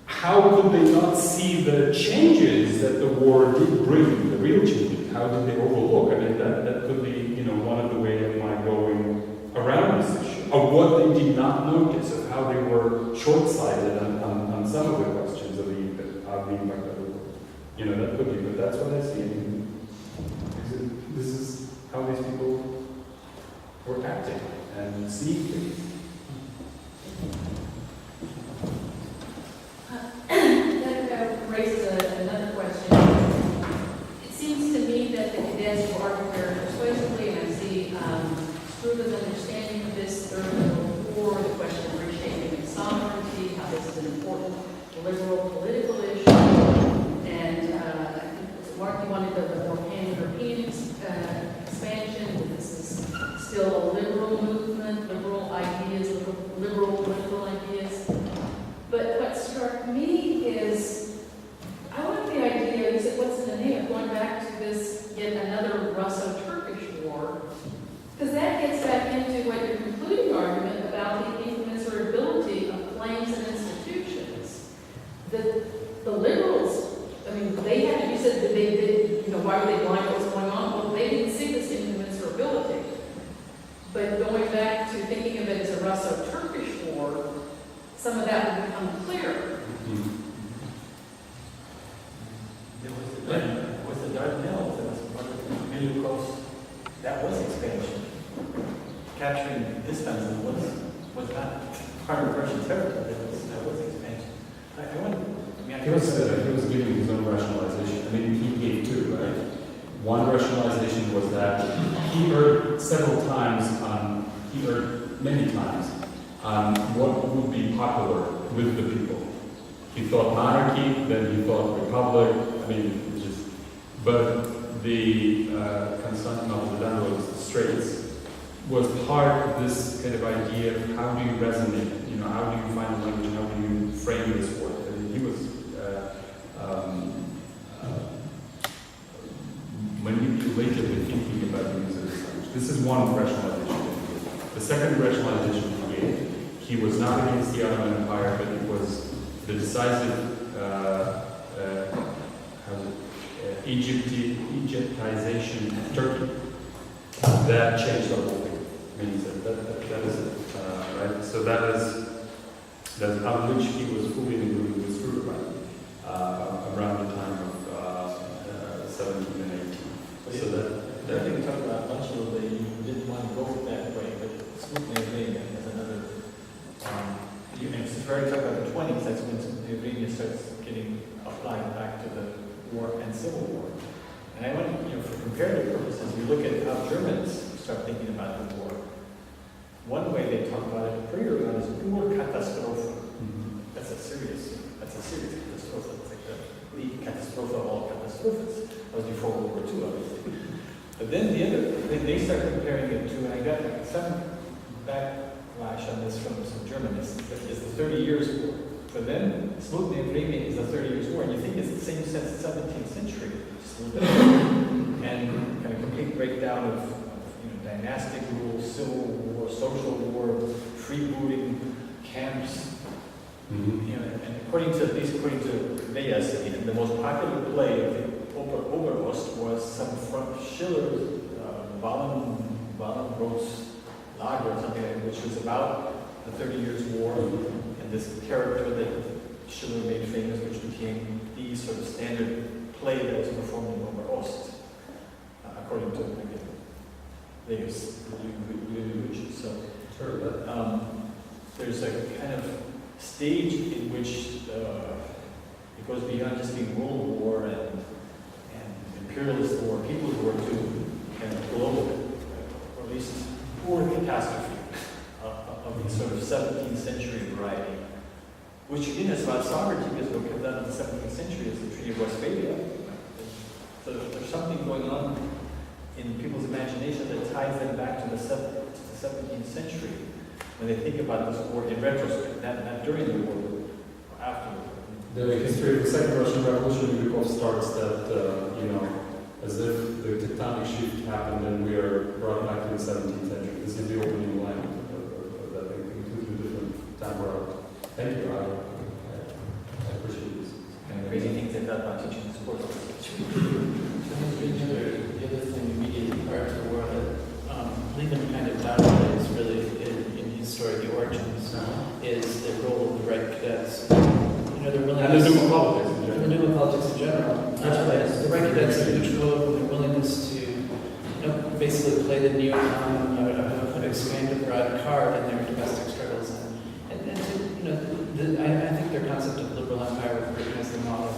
How could they not see the changes that the war did bring, the real changes? How did they overlook? That could be, one of the ways of my going around this issue, of what they did not notice, of how they were short-sighted on some of the questions of the impact of the war. That could be, but that's what I see. This is how these people were acting and seeing things. That raises another question. It seems to me that the cadets were arguing very persuasively, and I see Struve's understanding of this during the war, the question of reshaping sovereignty, how this is an important liberal political issue, and I think Mark, you wanted the more pan-European expansion, that this is still a liberal movement, liberal ideas, liberal political ideas. But what struck me is, I like the idea, you said, what's in the name of going back to this, yet another Russo-Turkish war, because that gets back into what your concluding argument about the incommensurability of claims and institutions. The liberals, they had, you said that they did, why were they blind to what was going on? Well, they didn't see this incommensurability. But going back to thinking of it as a Russo-Turkish war, some of that would become clearer. There was the Dardanelles, that was part of the Middle Coast, that was expansion. Capturing this fence was not part of Russian territory, that was expansion. He was giving his own rationalization. He gave two, right? One rationalization was that he heard many times on what would be popular with the people. He thought monarchy, then he thought republic. But the Constantinople, the Danube Straits, was part of this kind of idea of how do you resonate, how do you find a language, how do you frame this word. He was manipulatively thinking about the use of this language. This is one rationalization. The second rationalization he gave, he was not against the Ottoman Empire, but it was the decisive Egyptization of Turkey. That changed the whole thing. Means that is it, right? So that's on which he was fully in agreement with Screwdriver around the time of 17 and 18. So I think we talked about lunch a little bit, you didn't want to go that way, but Smutny Armenia is another, since we already talked about the 20s, that's when Smutny Armenia starts getting applied back to the war and civil war. And I want, for comparative purposes, we look at how Germans start thinking about the war. One way they talk about it pretty early on is Urkatastrophe. That's a serious catastrophe. It's like the catastrophe of all catastrophes. That was before World War II, obviously. But then they start comparing it to, and I got like some backlash on this from some Germans, is the 30 Years War. For them, Smutny Armenia is the 30 Years War, and you think it's the same since the 17th century. And kind of complete breakdown of dynastic rule, civil war, social war, freebooting camps. And according to Weyers, the most popular play of the Oberost was some from Schiller's Wallengross Lager or something like that, which was about the 30 Years War and this character that Schiller made famous, which became the sort of standard play that was performed in Oberost, according to Weyers. So there's a kind of stage in which it goes beyond just being World War and imperialist war, people's war, to kind of global, or at least war catastrophe of the sort of 17th century variety, which again is about sovereignty, because what comes out of the 17th century is the Treaty of Westphalia. So there's something going on in people's imagination that ties them back to the 17th century when they think about this war in retrospect, not during the war, but afterward. The history of the Second Russian Revolution, Yukov starts that, as if the tectonic shift happened and we are brought back to the 17th century. This is the opening line of that completely different time where. Thank you, I appreciate this. And the crazy things they've done about teaching sports. The other thing immediately prior to the war that Lehman kind of downplays really in his story, The Origins, is the role of the Red Cadets. Their willingness... And the Duma politics in general. And the Duma politics in general. The Red Cadets are huge role in their willingness to basically play the neocon, expand a broad card in their domestic struggles. I think their concept of liberal empire with Britain as the model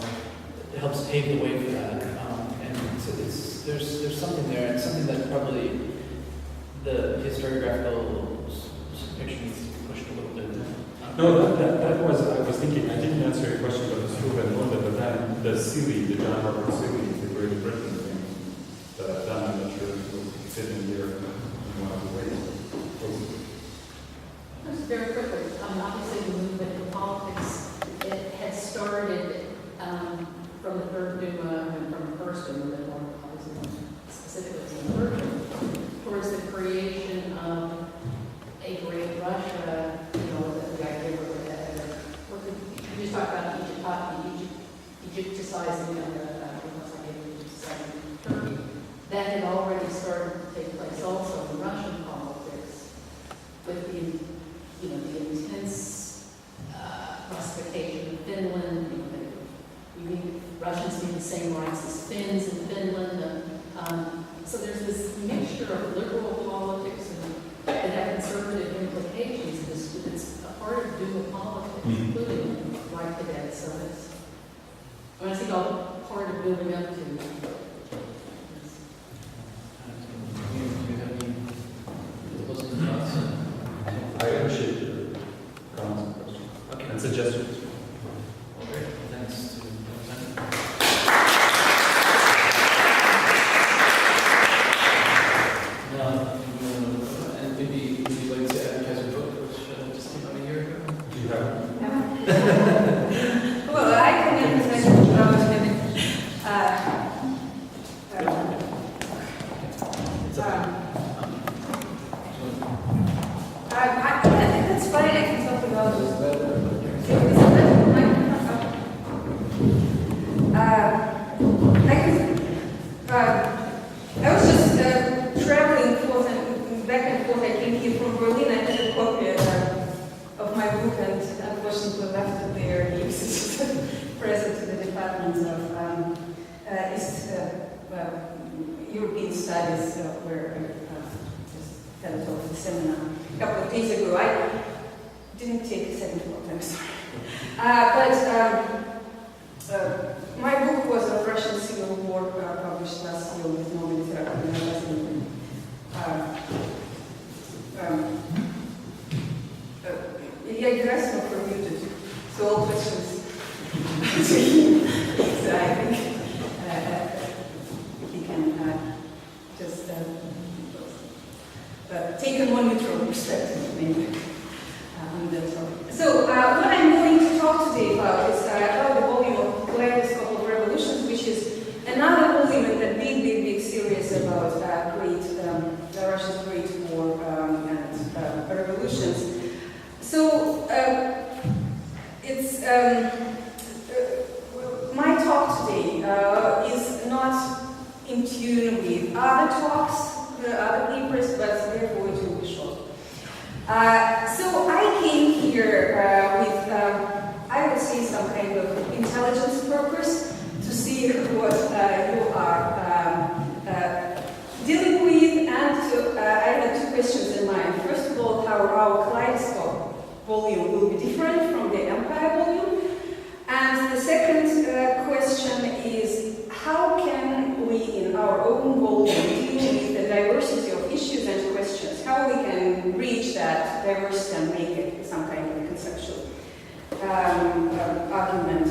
helps pave the way for that. And so there's something there, and something that probably the historiographical fiction needs to be pushed a little bit. No, that was, I was thinking, I didn't answer your question about the Struve and London, but then the Sealy, the John Robert Sealy, the Great Britain thing, that I'm not sure will fit in here in one of the ways. Just very quickly, obviously the movement in politics, it had started from the Third Duma and from the First Duma, but more obviously specifically from the Third Duma, towards the creation of a great Russia, the idea of you just talked about Egypticizing Turkey. That had already started to take place also in Russian politics, with the intense Russification of Finland. Russians need the same rights as Finns in Finland. So there's this mixture of liberal politics that have conservative implications. It's a part of Duma politics, including White Cadets. So I think all part of building up to. Do you have any closing thoughts? I appreciate your comments and questions. Okay. And suggestions. Okay. Thanks to and maybe would you like to advertise your book, which just came out a year ago? Do you have? Well, I can emphasize what I was going to. I think that's fine. I can talk about it. studies where I just held off the seminar a couple of days ago. I didn't take a second vote, I'm sorry. My book was on Russian Civil War, published last year with Nobel Literature magazine. Ilya Gerasimov reviewed it, so all questions to him. So I think he can just take a more neutral perspective, maybe, on that topic. So what I'm going to talk today about is about the volume of Kaleidoscope of Revolutions, which is another volume in the big series about Russia's Great War and revolutions. So it's my talk today is not in tune with other talks, other papers, but therefore it will be short. So I came here with, I would say, some kind of intelligence purpose to see what you are dealing with, and I had two questions in mind. First of all, how our Kaleidoscope volume will be different from the Empire volume, and the second question is how can we, in our own volume, deal with the diversity of issues and questions, how we can reach that diversity and make it some kind of conceptual argument,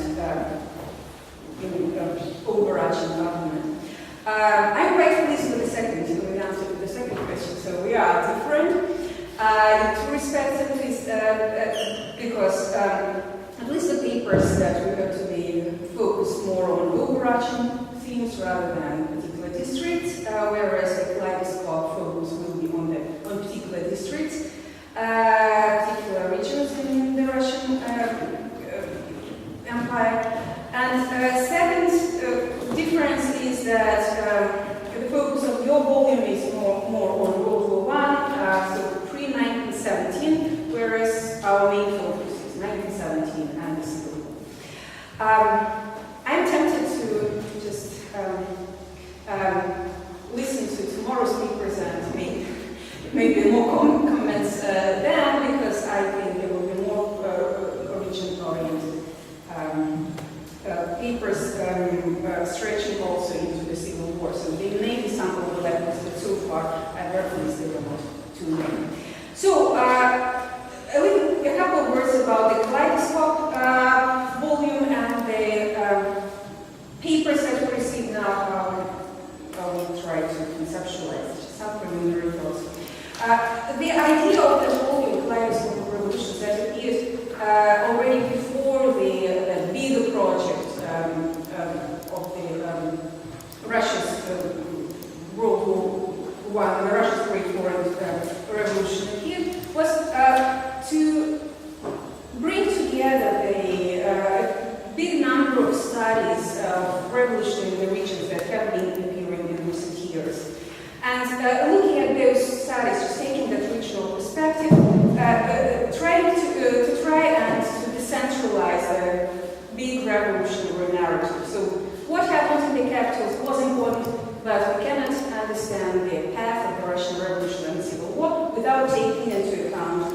overarching argument. I'm quite pleased with the second, with the answer to the second question. So we are different. In two respects, at least, because at least the papers that we have today focus more on overarching themes rather than particular districts, whereas the Kaleidoscope focus will be on particular districts, particular regions in the Russian Empire. And second difference is that the focus of your volume is more on World War I, so pre-1917, whereas our main focus is 1917 and the Civil War. I'm tempted to just listen to tomorrow's papers and make maybe more comments then, because I think there will be more origin-oriented papers stretching also into the Civil War. So there may be some overlaps, but so far I've referenced there are not too many. So a couple of words about the Kaleidoscope volume and the papers that we received now. I will try to conceptualize some preliminary thoughts. The idea of the volume Kaleidoscope of Revolutions that appeared already before the bigger project of the Russia's World War I, Russia's Great War and Revolution appeared, was to bring together a big number of studies of revolution in the regions that have been appearing in recent years. And looking at those studies, just taking that regional perspective, trying to try and to decentralize a big revolutionary narrative. So what happened in the capitals was important, but we cannot understand the path of the Russian Revolution and Civil War without taking into account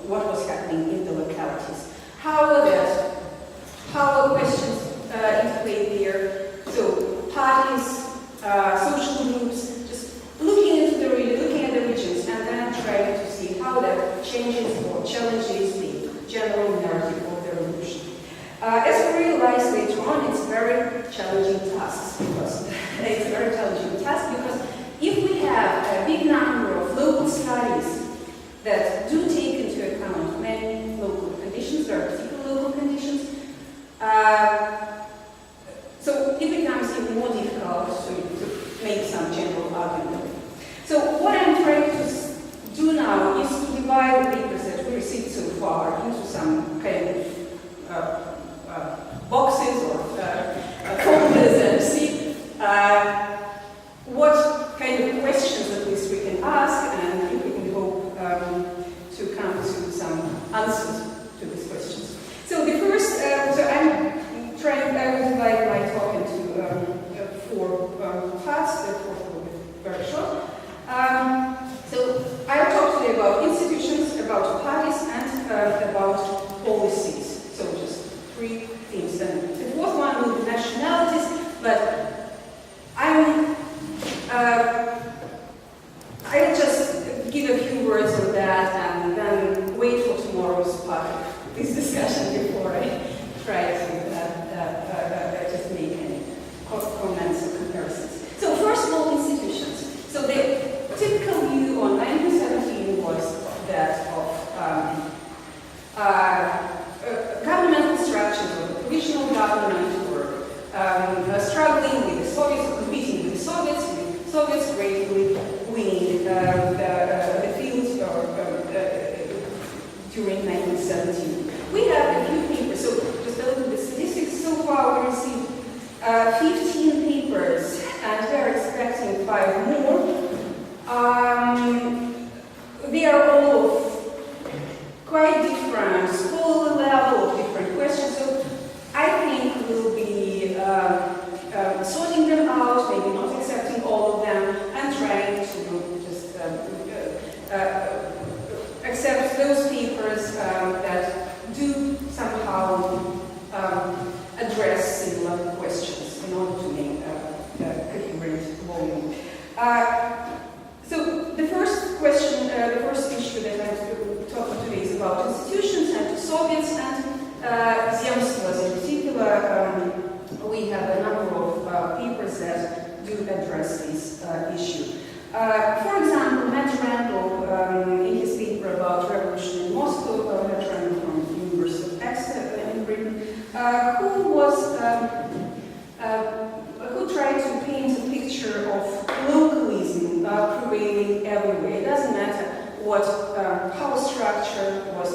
what was happening in the localities. How are questions interplayed there? So parties, social groups, just looking at the regions and then trying to see how that changes or challenges the general narrative of the revolution. As we realize later on, it's a very challenging task because if we have a big number of local studies that do take into account many local conditions, there are particular local conditions, so it becomes even more difficult to make some general argument. So what I'm trying to do now is to divide the papers that we received so far into some kind of boxes or folders and see what kind of questions at least we can ask, and if we can hope to come to some answers to these questions. So the first, I will divide my talk into four parts, therefore it will be very short. I'll just give a few words on that and then wait for tomorrow's part of this discussion before I try to just make any comments or comparisons. So first of all, institutions. So the typical view on 1917 was that of governmental structures or the provisional government were struggling with the Soviets, competing with the Soviets greatly winning the field during 1917. We have a few papers, so just a little bit statistics. So far we received 15 papers and we are expecting 5 more. They are all of quite different scholarly level, different questions. So I think we'll be sorting them out, maybe not accepting all of them, and trying to just accept those papers that do somehow address similar questions in order to make a coherent volume. So the first question, the first issue that I'm talking today is about institutions and Soviets and Zemstvos in particular. We have a number of papers that do address this issue. For example, Matt Randall, in his paper about revolution in Moscow, Matt Randall from the University of Exeter in Britain, who tried to paint a picture of localism prevailing everywhere. It doesn't matter what power structure was,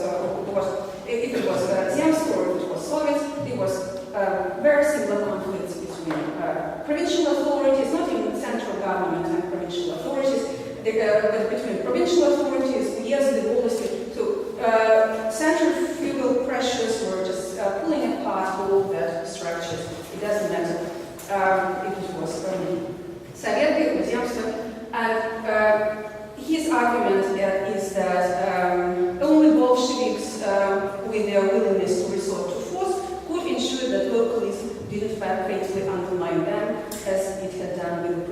if it was Zemstvo or if it was Soviets, it was very similar conflicts between provincial authorities, not even central government and provincial authorities, but between provincial authorities, yes, the policy. So centrifugal pressures were just pulling apart all that structures. It doesn't matter if it was Soviet or Zemstvo. And his argument is that only Bolsheviks, with their willingness to resort to force, could ensure that localism did in fact fatally undermine them, as it had done with the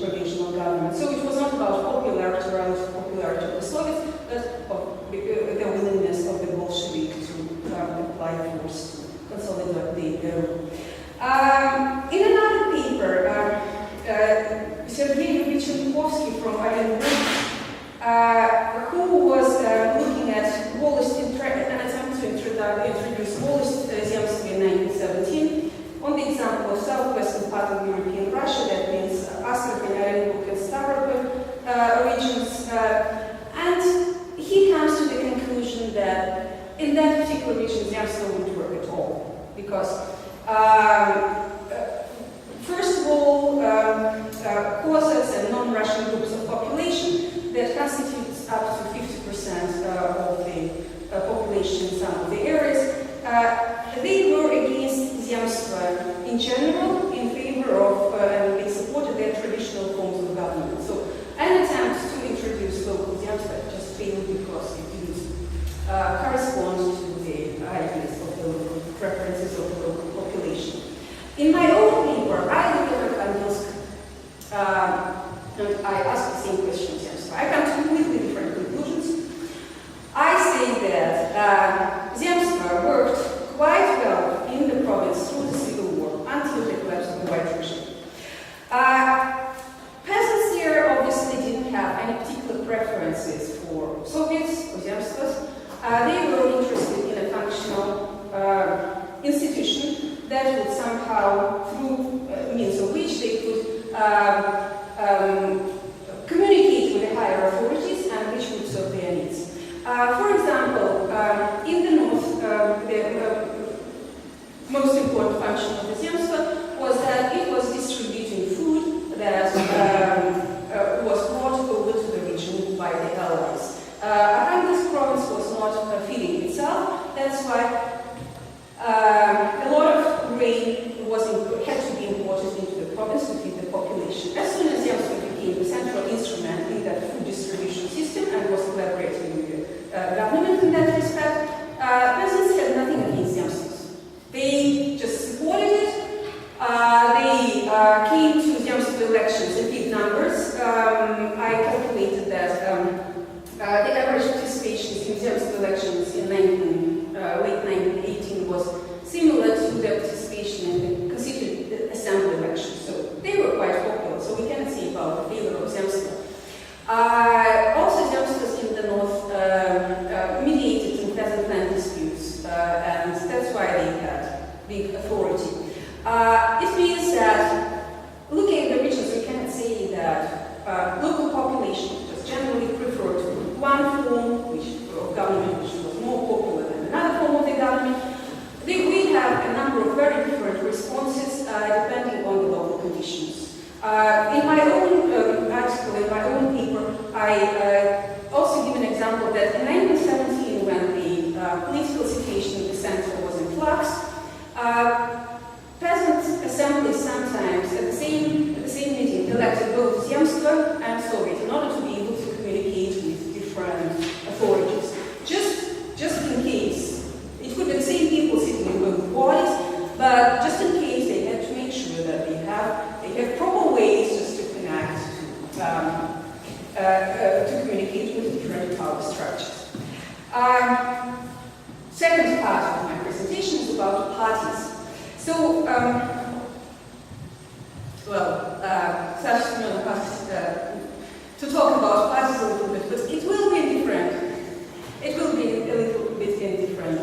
provisional government. So it was not about popularity, relative popularity of the Soviets, but of the willingness of the Bolsheviks to apply force to consolidate their rule. In another paper, Sergei Vichenkovsky from Ireland, who was looking at Volist an attempt to introduce Volist Zemstvo in 1917 on the example of southwestern part of European Russia, that means Astrakhan, Orenburg, and Stavropol regions, and he comes to the conclusion that in that particular region Zemstvo wouldn't work at all, because first of all, Cossacks and non-Russian groups of population that constitutes up to 50% of the population in some of the areas, they were against Zemstvo in general, in favor of and they supported their traditional forms of government. So an attempt to introduce local Zemstvo just failed because it didn't correspond to the ideas of the local preferences of the local population. In my own paper, I looked at Arkhangelsk and I asked the same question. I come to completely different conclusions. I say that Zemstvo worked quite well in the province through the Civil War until the collapse of the White regime. Peasants here obviously didn't have any particular preferences for Soviets or Zemstvos. They were interested in a functional institution that would somehow, through means of which they could communicate with the higher authorities and which would serve their needs. For example, in the north, the most important function of the Zemstvo was that it was distributing food that was brought over to the region by the Allies. Arkhangelsk province was not feeding itself, that's why a lot of grain had to be imported into the province to feed the population. As soon as Zemstvo became the central instrument in that food distribution system and was collaborating with the government in that respect, peasants had nothing against Zemstvos. They just supported it. They came to Zemstvo elections in big numbers. I calculated that the average participation in Zemstvo elections in late 1918 was similar to the participation in the Constituent Assembly elections. So they were quite popular, so we cannot say about the failure of Zemstvo. Also, Zemstvos in the north mediated in peasant land disputes, and that's why they had big authority. It means that, looking at the regions, we cannot say that local population just generally prefer to one form of government which was more popular than another form of the government. We have a number of very different responses depending on the local conditions. In my own article, in my own paper, I also give an example that in 1917, when the political situation in the center was in flux, peasant assemblies sometimes at the same meeting elected both Zemstvo and Soviet in order to be able to communicate with different authorities. Just in case, it could be the same people sitting in both bodies, but just in case they had to make sure that they have proper ways just to connect to communicate with different power structures. Second part of my presentation is about parties. So, Sasha asked to talk about parties a little bit, but it will be different. It will be a little bit in different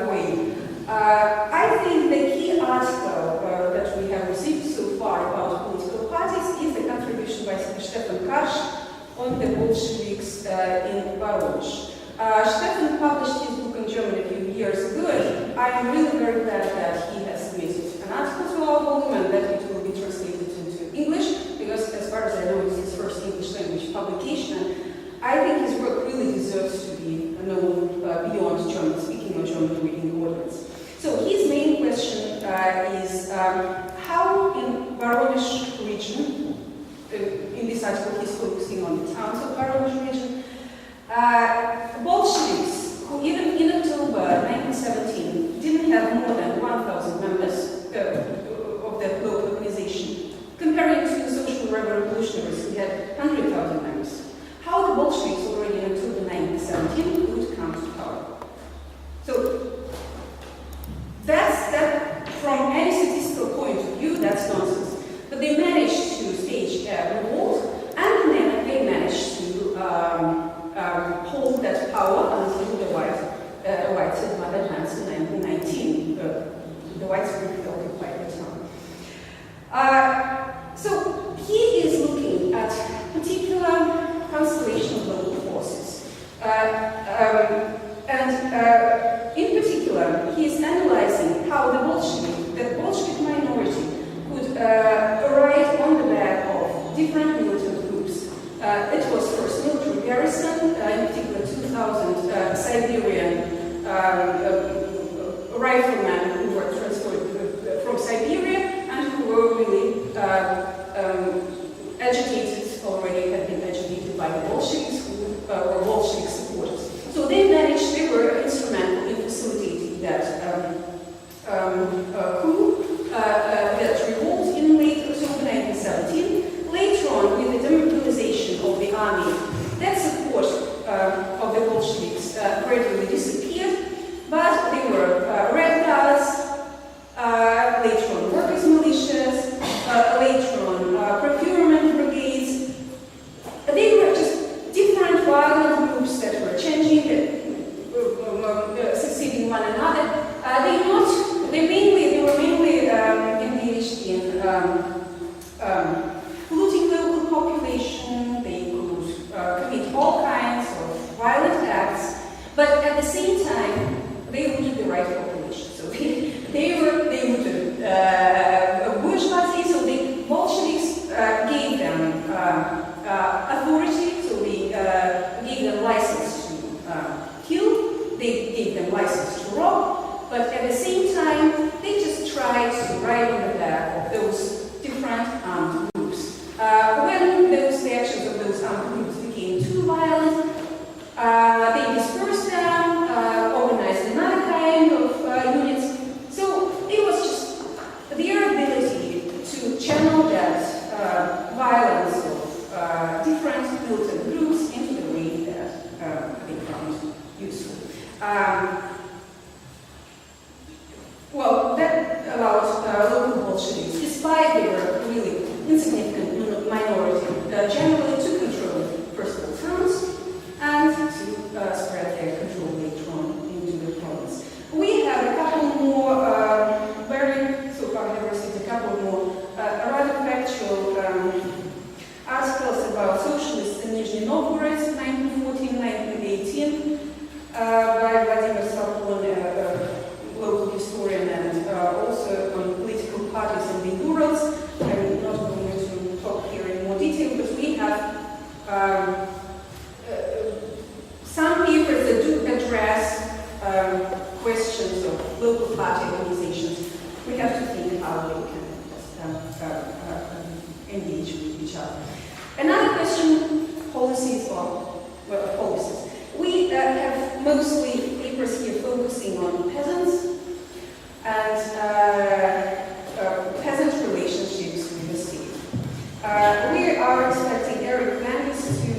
way. I think the key article that we have received so far about political parties is the contribution by Stefan Karsh on the Bolsheviks in Voronezh. Stefan published his book in German a few years ago, and I am really very glad that he has submitted an article to our volume and that it will be translated into English, because as far as I know, it's his first English language publication. I think his work really deserves to be known beyond German speaking or German reading audience. So his main question is how in Voronezh region, in this article he's focusing on the towns of Voronezh region, Bolsheviks, who even in October 1917 didn't have more than 1,000 members of that local organization, comparing to the social revolutionaries who had 100,000 members. How the Bolsheviks already in October 1917 would come to power. So that's that. From any statistical point of view, that's nonsense. But they managed to stage a revolt, and then they managed to hold that power until the whites had mother hands in 1919. The whites were occupied the town. So he is looking at particular constellation of local forces. In particular, he is analyzing how the Bolshevik minority could arrive on the back of different militant groups. It was first military garrison, in particular 2,000 Siberian riflemen who were transferred from Siberia and who were really agitated, already had been agitated by the Bolsheviks, who were Bolshevik supporters. So they were instrumental in facilitating that coup, that revolt in late October 1917. Later on, with the demobilization of the army, that support of the Bolsheviks gradually disappeared, but they were Red Guards, later on workers' militias, later on procurement brigades, Novgorod, 1914-1918, by Vladimir Sarkon, a local historian, and also on political parties in the Urals. I'm not going to talk here in more detail, but we have some papers that do address questions of local party organizations. We have to think how they can just engage with each other. Another question, policies or policies. We have mostly papers here focusing on peasants and peasant relationships with the state. We are expecting Eric Landis to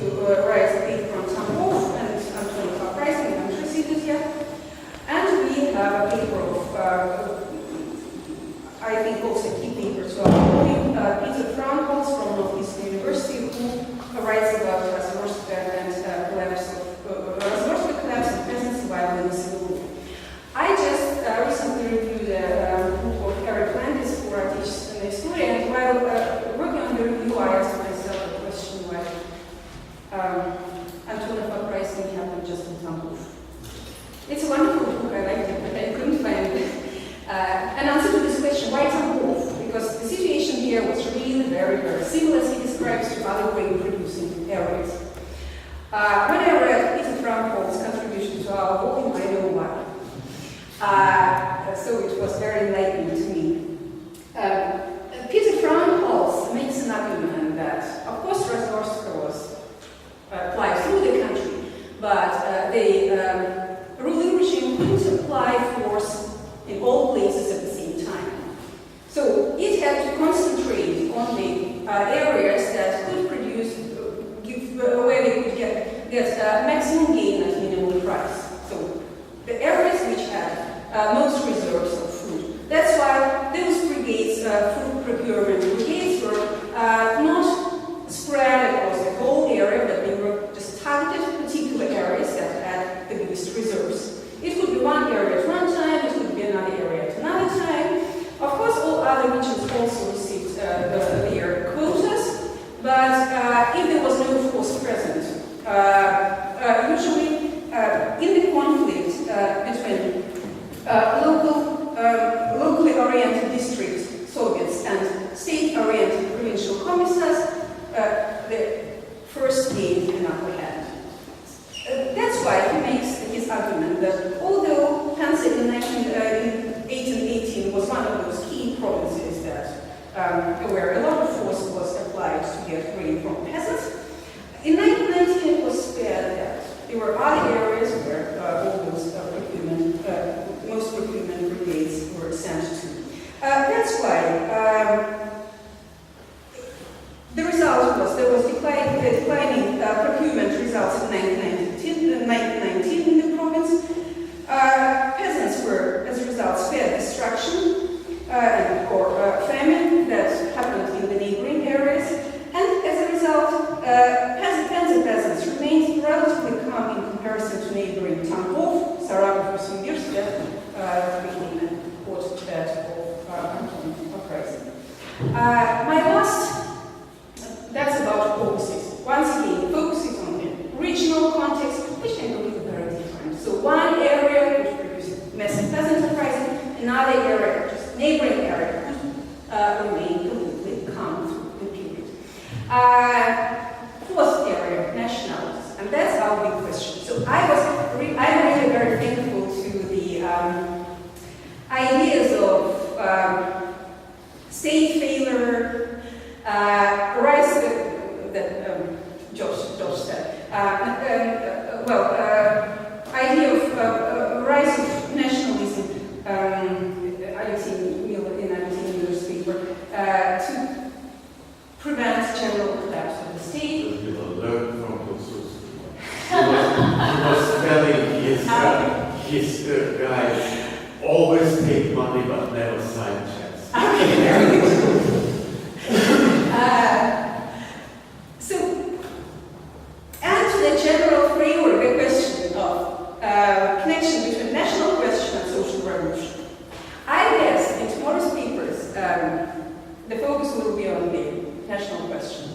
write a paper on Tambov and Anton Uprising, we haven't received it yet. And we have a paper of, I think also key paper to our volume, Peter Frankholz from Northeastern University, who writes about Razvorska and collapse of peasant survival in the Civil War. I just recently reviewed a book of Eric Landis for our teachers in the history, and while working on the review, I asked myself the question why Antonov Uprising happened just in Tambov. It's a wonderful book, I liked it, but I couldn't find an answer to this question, why Tambov? Because the situation here was really very, very similar as he describes to other grain-producing areas. When I read Peter Frankholz's contribution to our volume, I know why. So it was very enlightening to me. Peter Frankholz makes an argument that, of course, Razvorska was applied through the country, but the ruling regime couldn't apply force in all places at the same time. So it had to concentrate on the areas that could produce, where they could get maximum gain at minimum price. So the areas which had most reserves of food. That's why those brigades, food procurement brigades, were not spread across the whole area, but they were just targeted particular areas that had the biggest reserves. It could be one area at one time, it could be another area at another time. Of course, all other regions also received their quotas, but if there was no force present, usually in the conflict between locally oriented district Soviets and state-oriented provincial commissars, the first gained an upper hand. That's why he makes his argument that although Pansin in 1818 was one of those key provinces that where a lot of force was applied to get grain from peasants, in 1919 it was spared that. There were other areas where all those most procurement brigades were sent to. That's why the result was there was declining procurement results in 1919 in the province. Peasants were, as a result, spared destruction or famine that happened in the neighboring areas, and as a result, peasants remained relatively calm in comparison to neighboring Tambov, Saragov, Simbirsk, became a hotbed of Antonov Uprising. That's about policies. Once again, focusing on the regional context, which can be very different. So one area which produces massive peasant uprising, another area, just neighboring area, remain completely calm through the period. Fourth area, nationalities, and that's our big question. So I'm really very thankful to the ideas of state failure, rise that Josh said. Idea of rise of nationalism. I've seen in the newspaper to prevent general collapse of the state. You will learn from Pilsudski. He was telling his guys, always take money but never sign checks. So, and to the general framework, the question of connection between national question and social revolution. I guess in tomorrow's papers, the focus will be on the national question.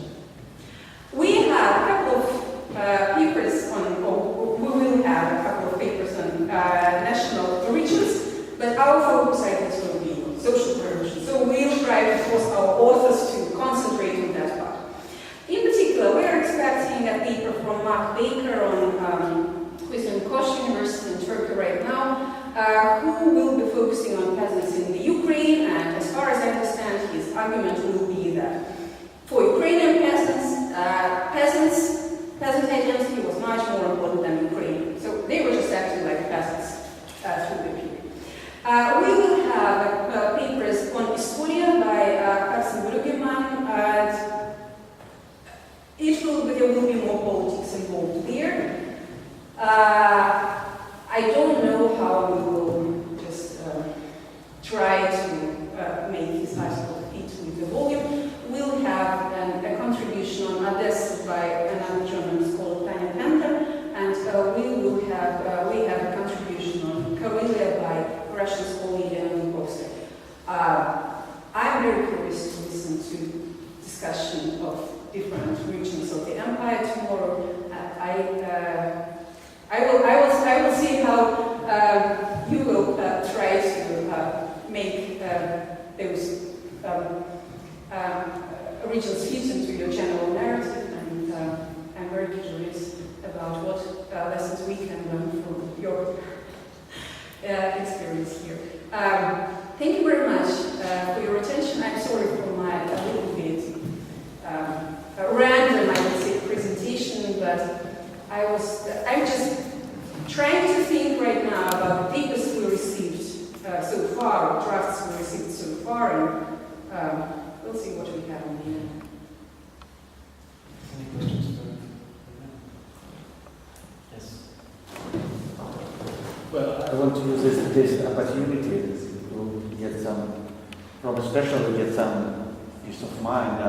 We have a couple of focusing on peasants in the Ukraine, and as far as I understand, his argument will be that for Ukrainian peasant identity was much more important than Ukraine. So they were just acting like peasants through the period. We will have papers on Historia by Carsten Bruggemann, and there will be more politics involved there. I don't know how we will just try to make his article fit with the volume. We'll have a contribution on Odessa by another German scholar, Tanya Panther, and we have a contribution on Karelia by Russian scholar Elena Lukovska. I'm very curious to listen to discussion of different regions of the empire tomorrow. I will see how you will try to make those regions fit into your general narrative, and I'm very curious about what lessons we can learn from your experience here. Thank you very much for your attention. I'm sorry for my a little bit random, I would say, presentation, but I'm just trying to think right now about the papers we received so far, drafts we received so far, and we'll see what we have in the end. Any questions for Yes. Well, I want to use this opportunity to get especially get some peace of mind.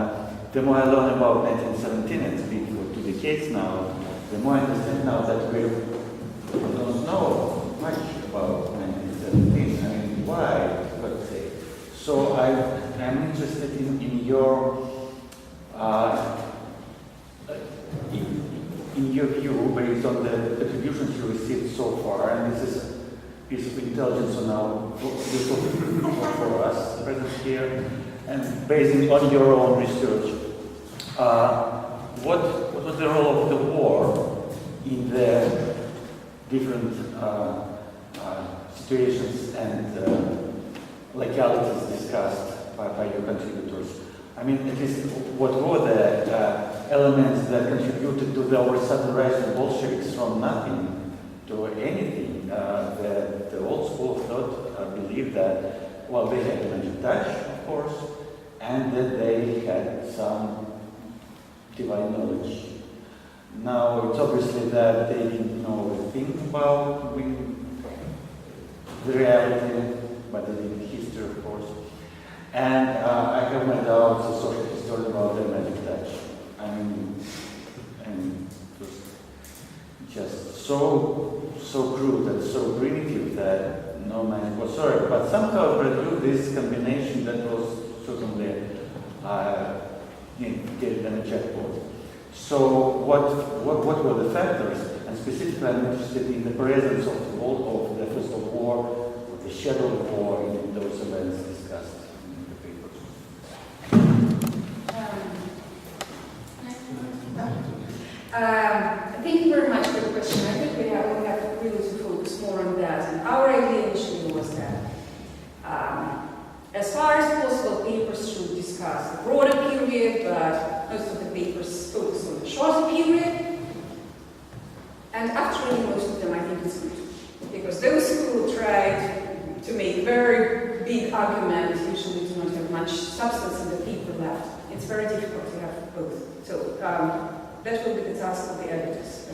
The more I learn about 1917, it's been for 2 decades now, the more I understand now that we don't know much about 1917. I mean, why, let's say. So I'm interested in your view, based on the contributions you received so far, and this is a piece of intelligence on our for us present here, and based on your own research, what was the role of the war in the different situations and localities discussed by your contributors? I mean, at least what were the elements that contributed to the sudden rise of Bolsheviks from nothing to anything? The old school of thought believed that, well, they had magic touch, of course, and that they had some divine knowledge. Now, it's obviously that they didn't know a thing about the reality, but they did history, of course. And I have my doubts as a social historian about the magic touch. I mean, and it was just so crude and so primitive that no magic was sorry. But somehow produced this combination that was certainly getting a jackpot. So what were the factors? And specifically, I'm interested in the presence of the First World War, or the shadow of war in those events discussed in the papers. Thank you very much for the question. I think we have really to focus more on that. And our idea initially was that, as far as possible, papers should discuss the broader period, but most of the papers focus on the shorter period. And actually, most of them, I think, is good. Because those who try to make very big arguments usually do not have much substance in the paper left. It's very difficult to have both. So that will be the task of the editors.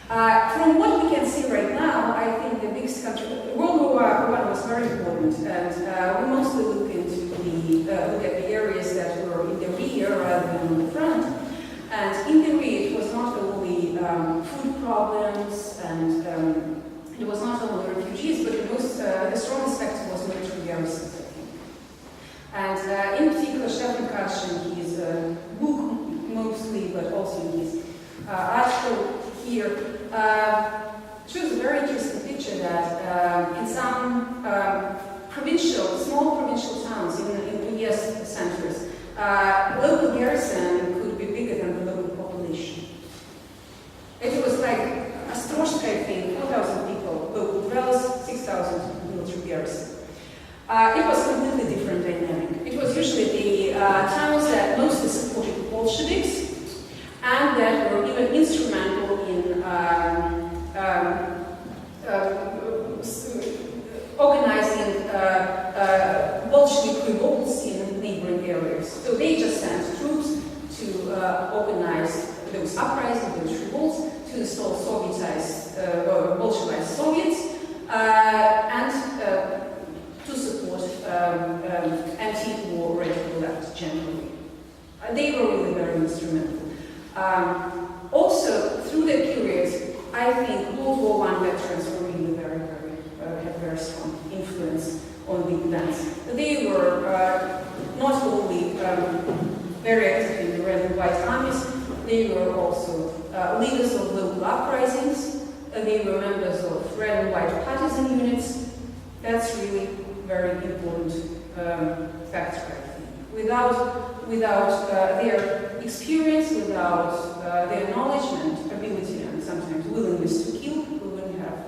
From what we can see right now, I think the biggest contribution, World War I was very important, and we mostly look at the areas that were in the rear rather than on the front. And in the rear, it was not only food problems, and it was not only refugees, but the strongest factor was military garrisons, I think. And in particular, Stefan Kasch in his book mostly, but also in his article here, shows a very interesting picture that in some small provincial towns in the US centers, local garrison could be bigger than the local population. It was like Ostroshka, I think, 4,000 people, local dwellers, 6,000 military garrison. organized those uprisings, those revolts, to install Sovietized, Bolshevized Soviets, and to support anti-war radical left generally. They were really very instrumental. Also, through that period, I think World War I veterans were really had very strong influence on the events. They were not only very active in the red and white armies, they were also leaders of local uprisings, they were members of red and white partisan units. That's really very important factor, I think. Without their experience, without their knowledge and ability and sometimes willingness to kill, we wouldn't have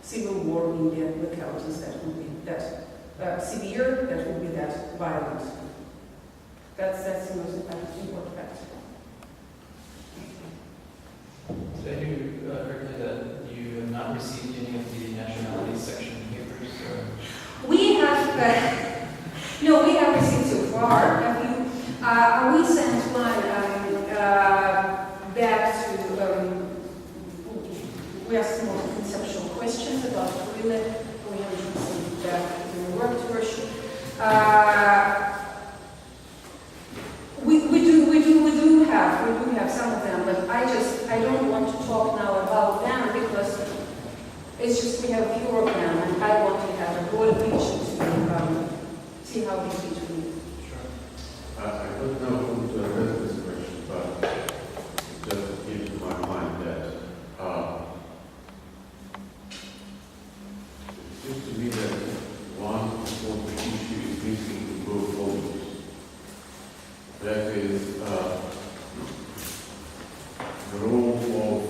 civil war in the localities that would be that severe, that would be that violent. That's the most important factor. Did I hear correctly that you have not received any of the nationality section papers? We have, no, we have received so far. We sent one back to, we asked more conceptual questions about Guerrilla. We haven't received that in the worked version. We do have some of them, but I don't want to talk now about them because it's just we have fewer of them, and I want to have a broader picture to see how they fit with me. I don't know who to address this question, but just came to my mind that it seems to me that one important issue is missing in both volumes. That is the role of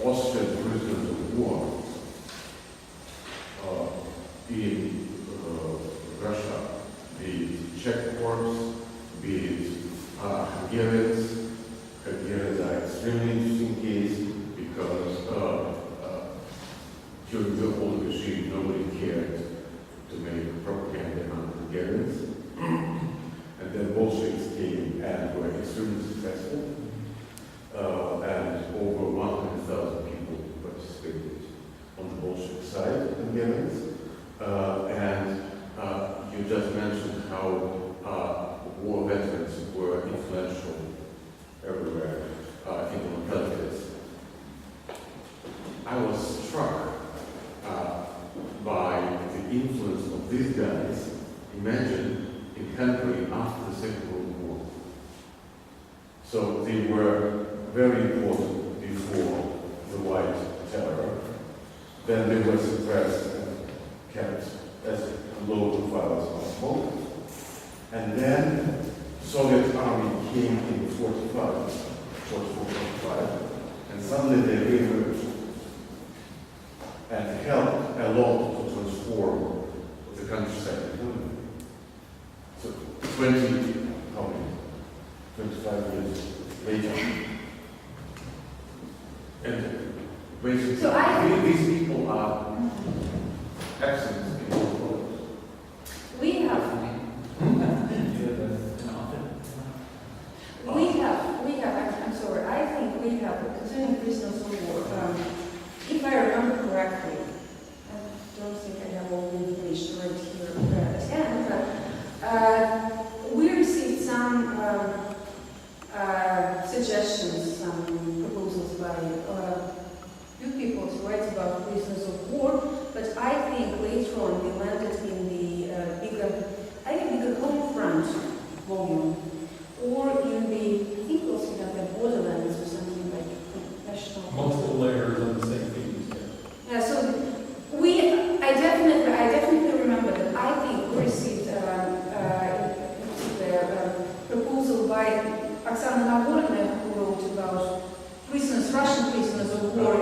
Austrian prisoners of war in Russia, be it Czech Corps, be it Hungarians. Hungarians are extremely interesting case because during the old regime nobody cared to make propaganda on Hungarians. And then Bolsheviks came and were extremely successful, and over 100,000 people participated on the Bolshevik side, Hungarians. And you just mentioned how war veterans were influential everywhere in the localities. I was struck by the influence of these guys. Imagine in Hungary after the Second World War. So they were very important before the White Terror. Then they were suppressed and kept as low profile as possible. And then Soviet army came in 44, 45, and suddenly they reemerged and helped a lot to transform the countryside economy. So 25 years later. And basically, So these people are excellent in both worlds. we have, I'm sorry, I think we have, concerning prisoners of war, if I remember correctly, I don't think I have all the information right here at hand, but we received some suggestions, some proposals by few people to write about prisoners of war, but I think later on we landed in the bigger home front volume, or in the, I think also we have the Borderlands or something like national. Multiple layers on the same themes. Yeah, so I definitely remember that I think we received the proposal by Oksana Nagornaya, who wrote about Russian prisoners of war,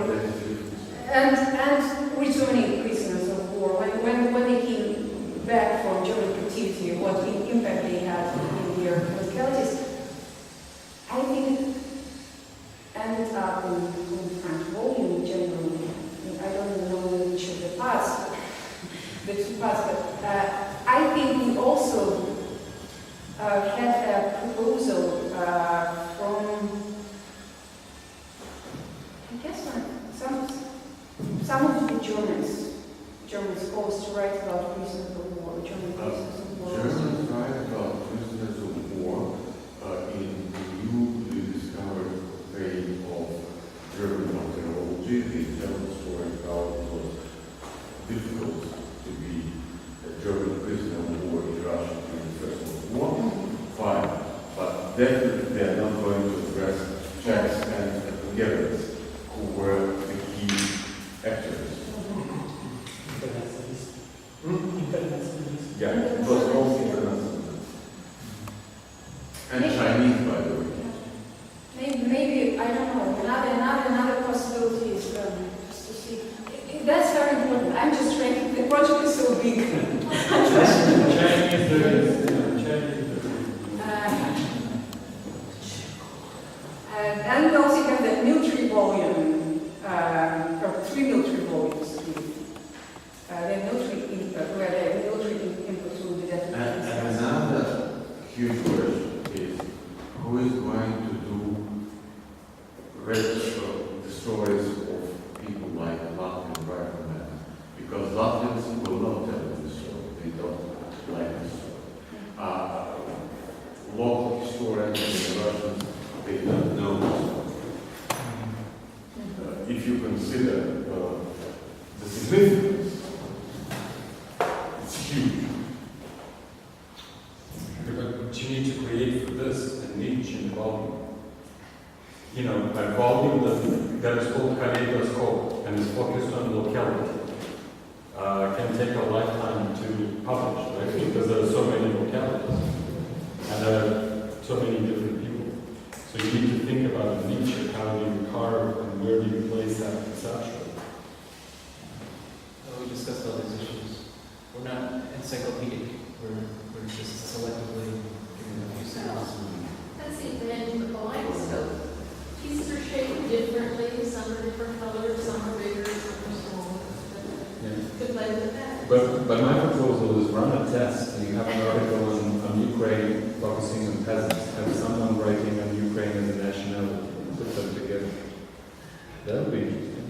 and returning prisoners of war when they came back from German captivity, what impact they had in their localities. I think it ended up in the front volume generally. I don't even know which of the parts, the two parts, but I think we also had a proposal from, I guess, some of the German scholars to write about prisoners of war, German prisoners of war. Germans write about prisoners of war in the newly discovered vein of German martyrology. They tell the story about it was difficult to be a German prisoner of war in Russia during the First World War. Fine, but definitely they are not going to address Czechs and Hungarians, who were the key actors. Yeah, it was all international. And Chinese, by the way. Maybe I don't know. Another possibility is just to see. That's very important. I'm just trying. The project is so big. Chinese, there is, Chinese. And we also have the military volume, or 3 military volumes. The military input will be And definitely. another huge question is who is going to do the stories of people like Latvian Rifleman? Because Latvians will not tell the story. They don't like the story. Local historians and Russians, they don't know the story. If you consider the significance, it's huge. But you need to create for this a niche in volume. You know, a volume that is called kaleidoscope and is focused on locality can take a lifetime to publish, right? Because there are so many localities and there are so many different people. So you need to think about a niche and how do you carve and where do you place that, etc. We discussed all these issues. We're not encyclopedic. We're just selectively giving a few samples. That's the advantage of the kaleidoscope. Pieces are shaped differently, some are different colors, some are bigger, some are smaller. Could play with that. But my proposal is run a test. You have an article on Ukraine focusing on peasants. Have someone writing on Ukraine as a nationality. Put them together. That would be interesting.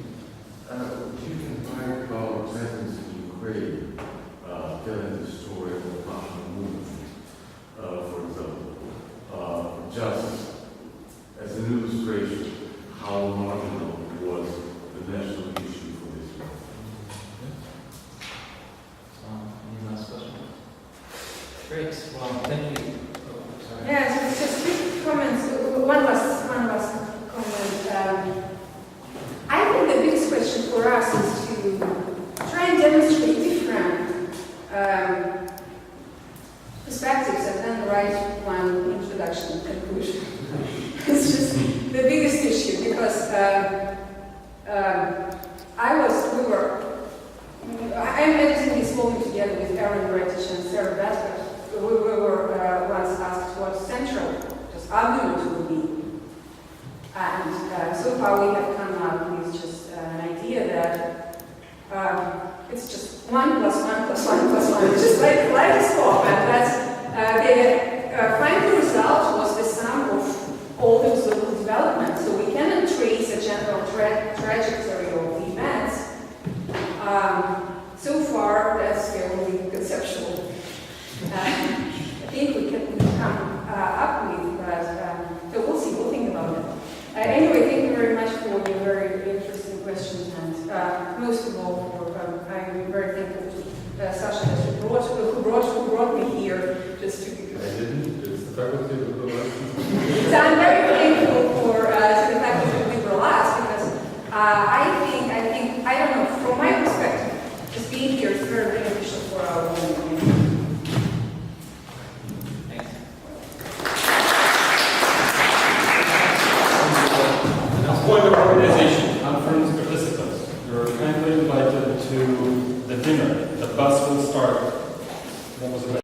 You can write about peasants in Ukraine telling the story of the national movement, for example. Just as an illustration how marginal was the national issue for this one. Any last question? Great. Well, thank you. Oh, sorry. Yeah, so just quick comments. One last comment. I think the biggest question for us is to try and demonstrate different perspectives and then write one introduction and conclusion. It's just the biggest issue because I'm editing this volume together with Aaron Rettich and Sarah Bedford. We were once asked what central just argument would be. And so far we have come up with just an idea that it's just 1 + 1 + 1 + 1. It's just like kaleidoscope, and that's the final result was the sum of all those local developments. So we cannot trace a general trajectory of the events. So far, that's the only conceptual I think we can come up with, but so we'll see. We'll think about it. Anyway, thank you very much for your very interesting questions, and most of all, I'm very thankful to Sasha who brought me here just to. I didn't. It's the faculty of liberal arts. So I'm very thankful for to the faculty of liberal arts because I think I don't know, from my perspective, just being here is very beneficial for our own. Thanks. Point of organization, conference participants. You're kindly invited to the dinner. The bus will start. What was the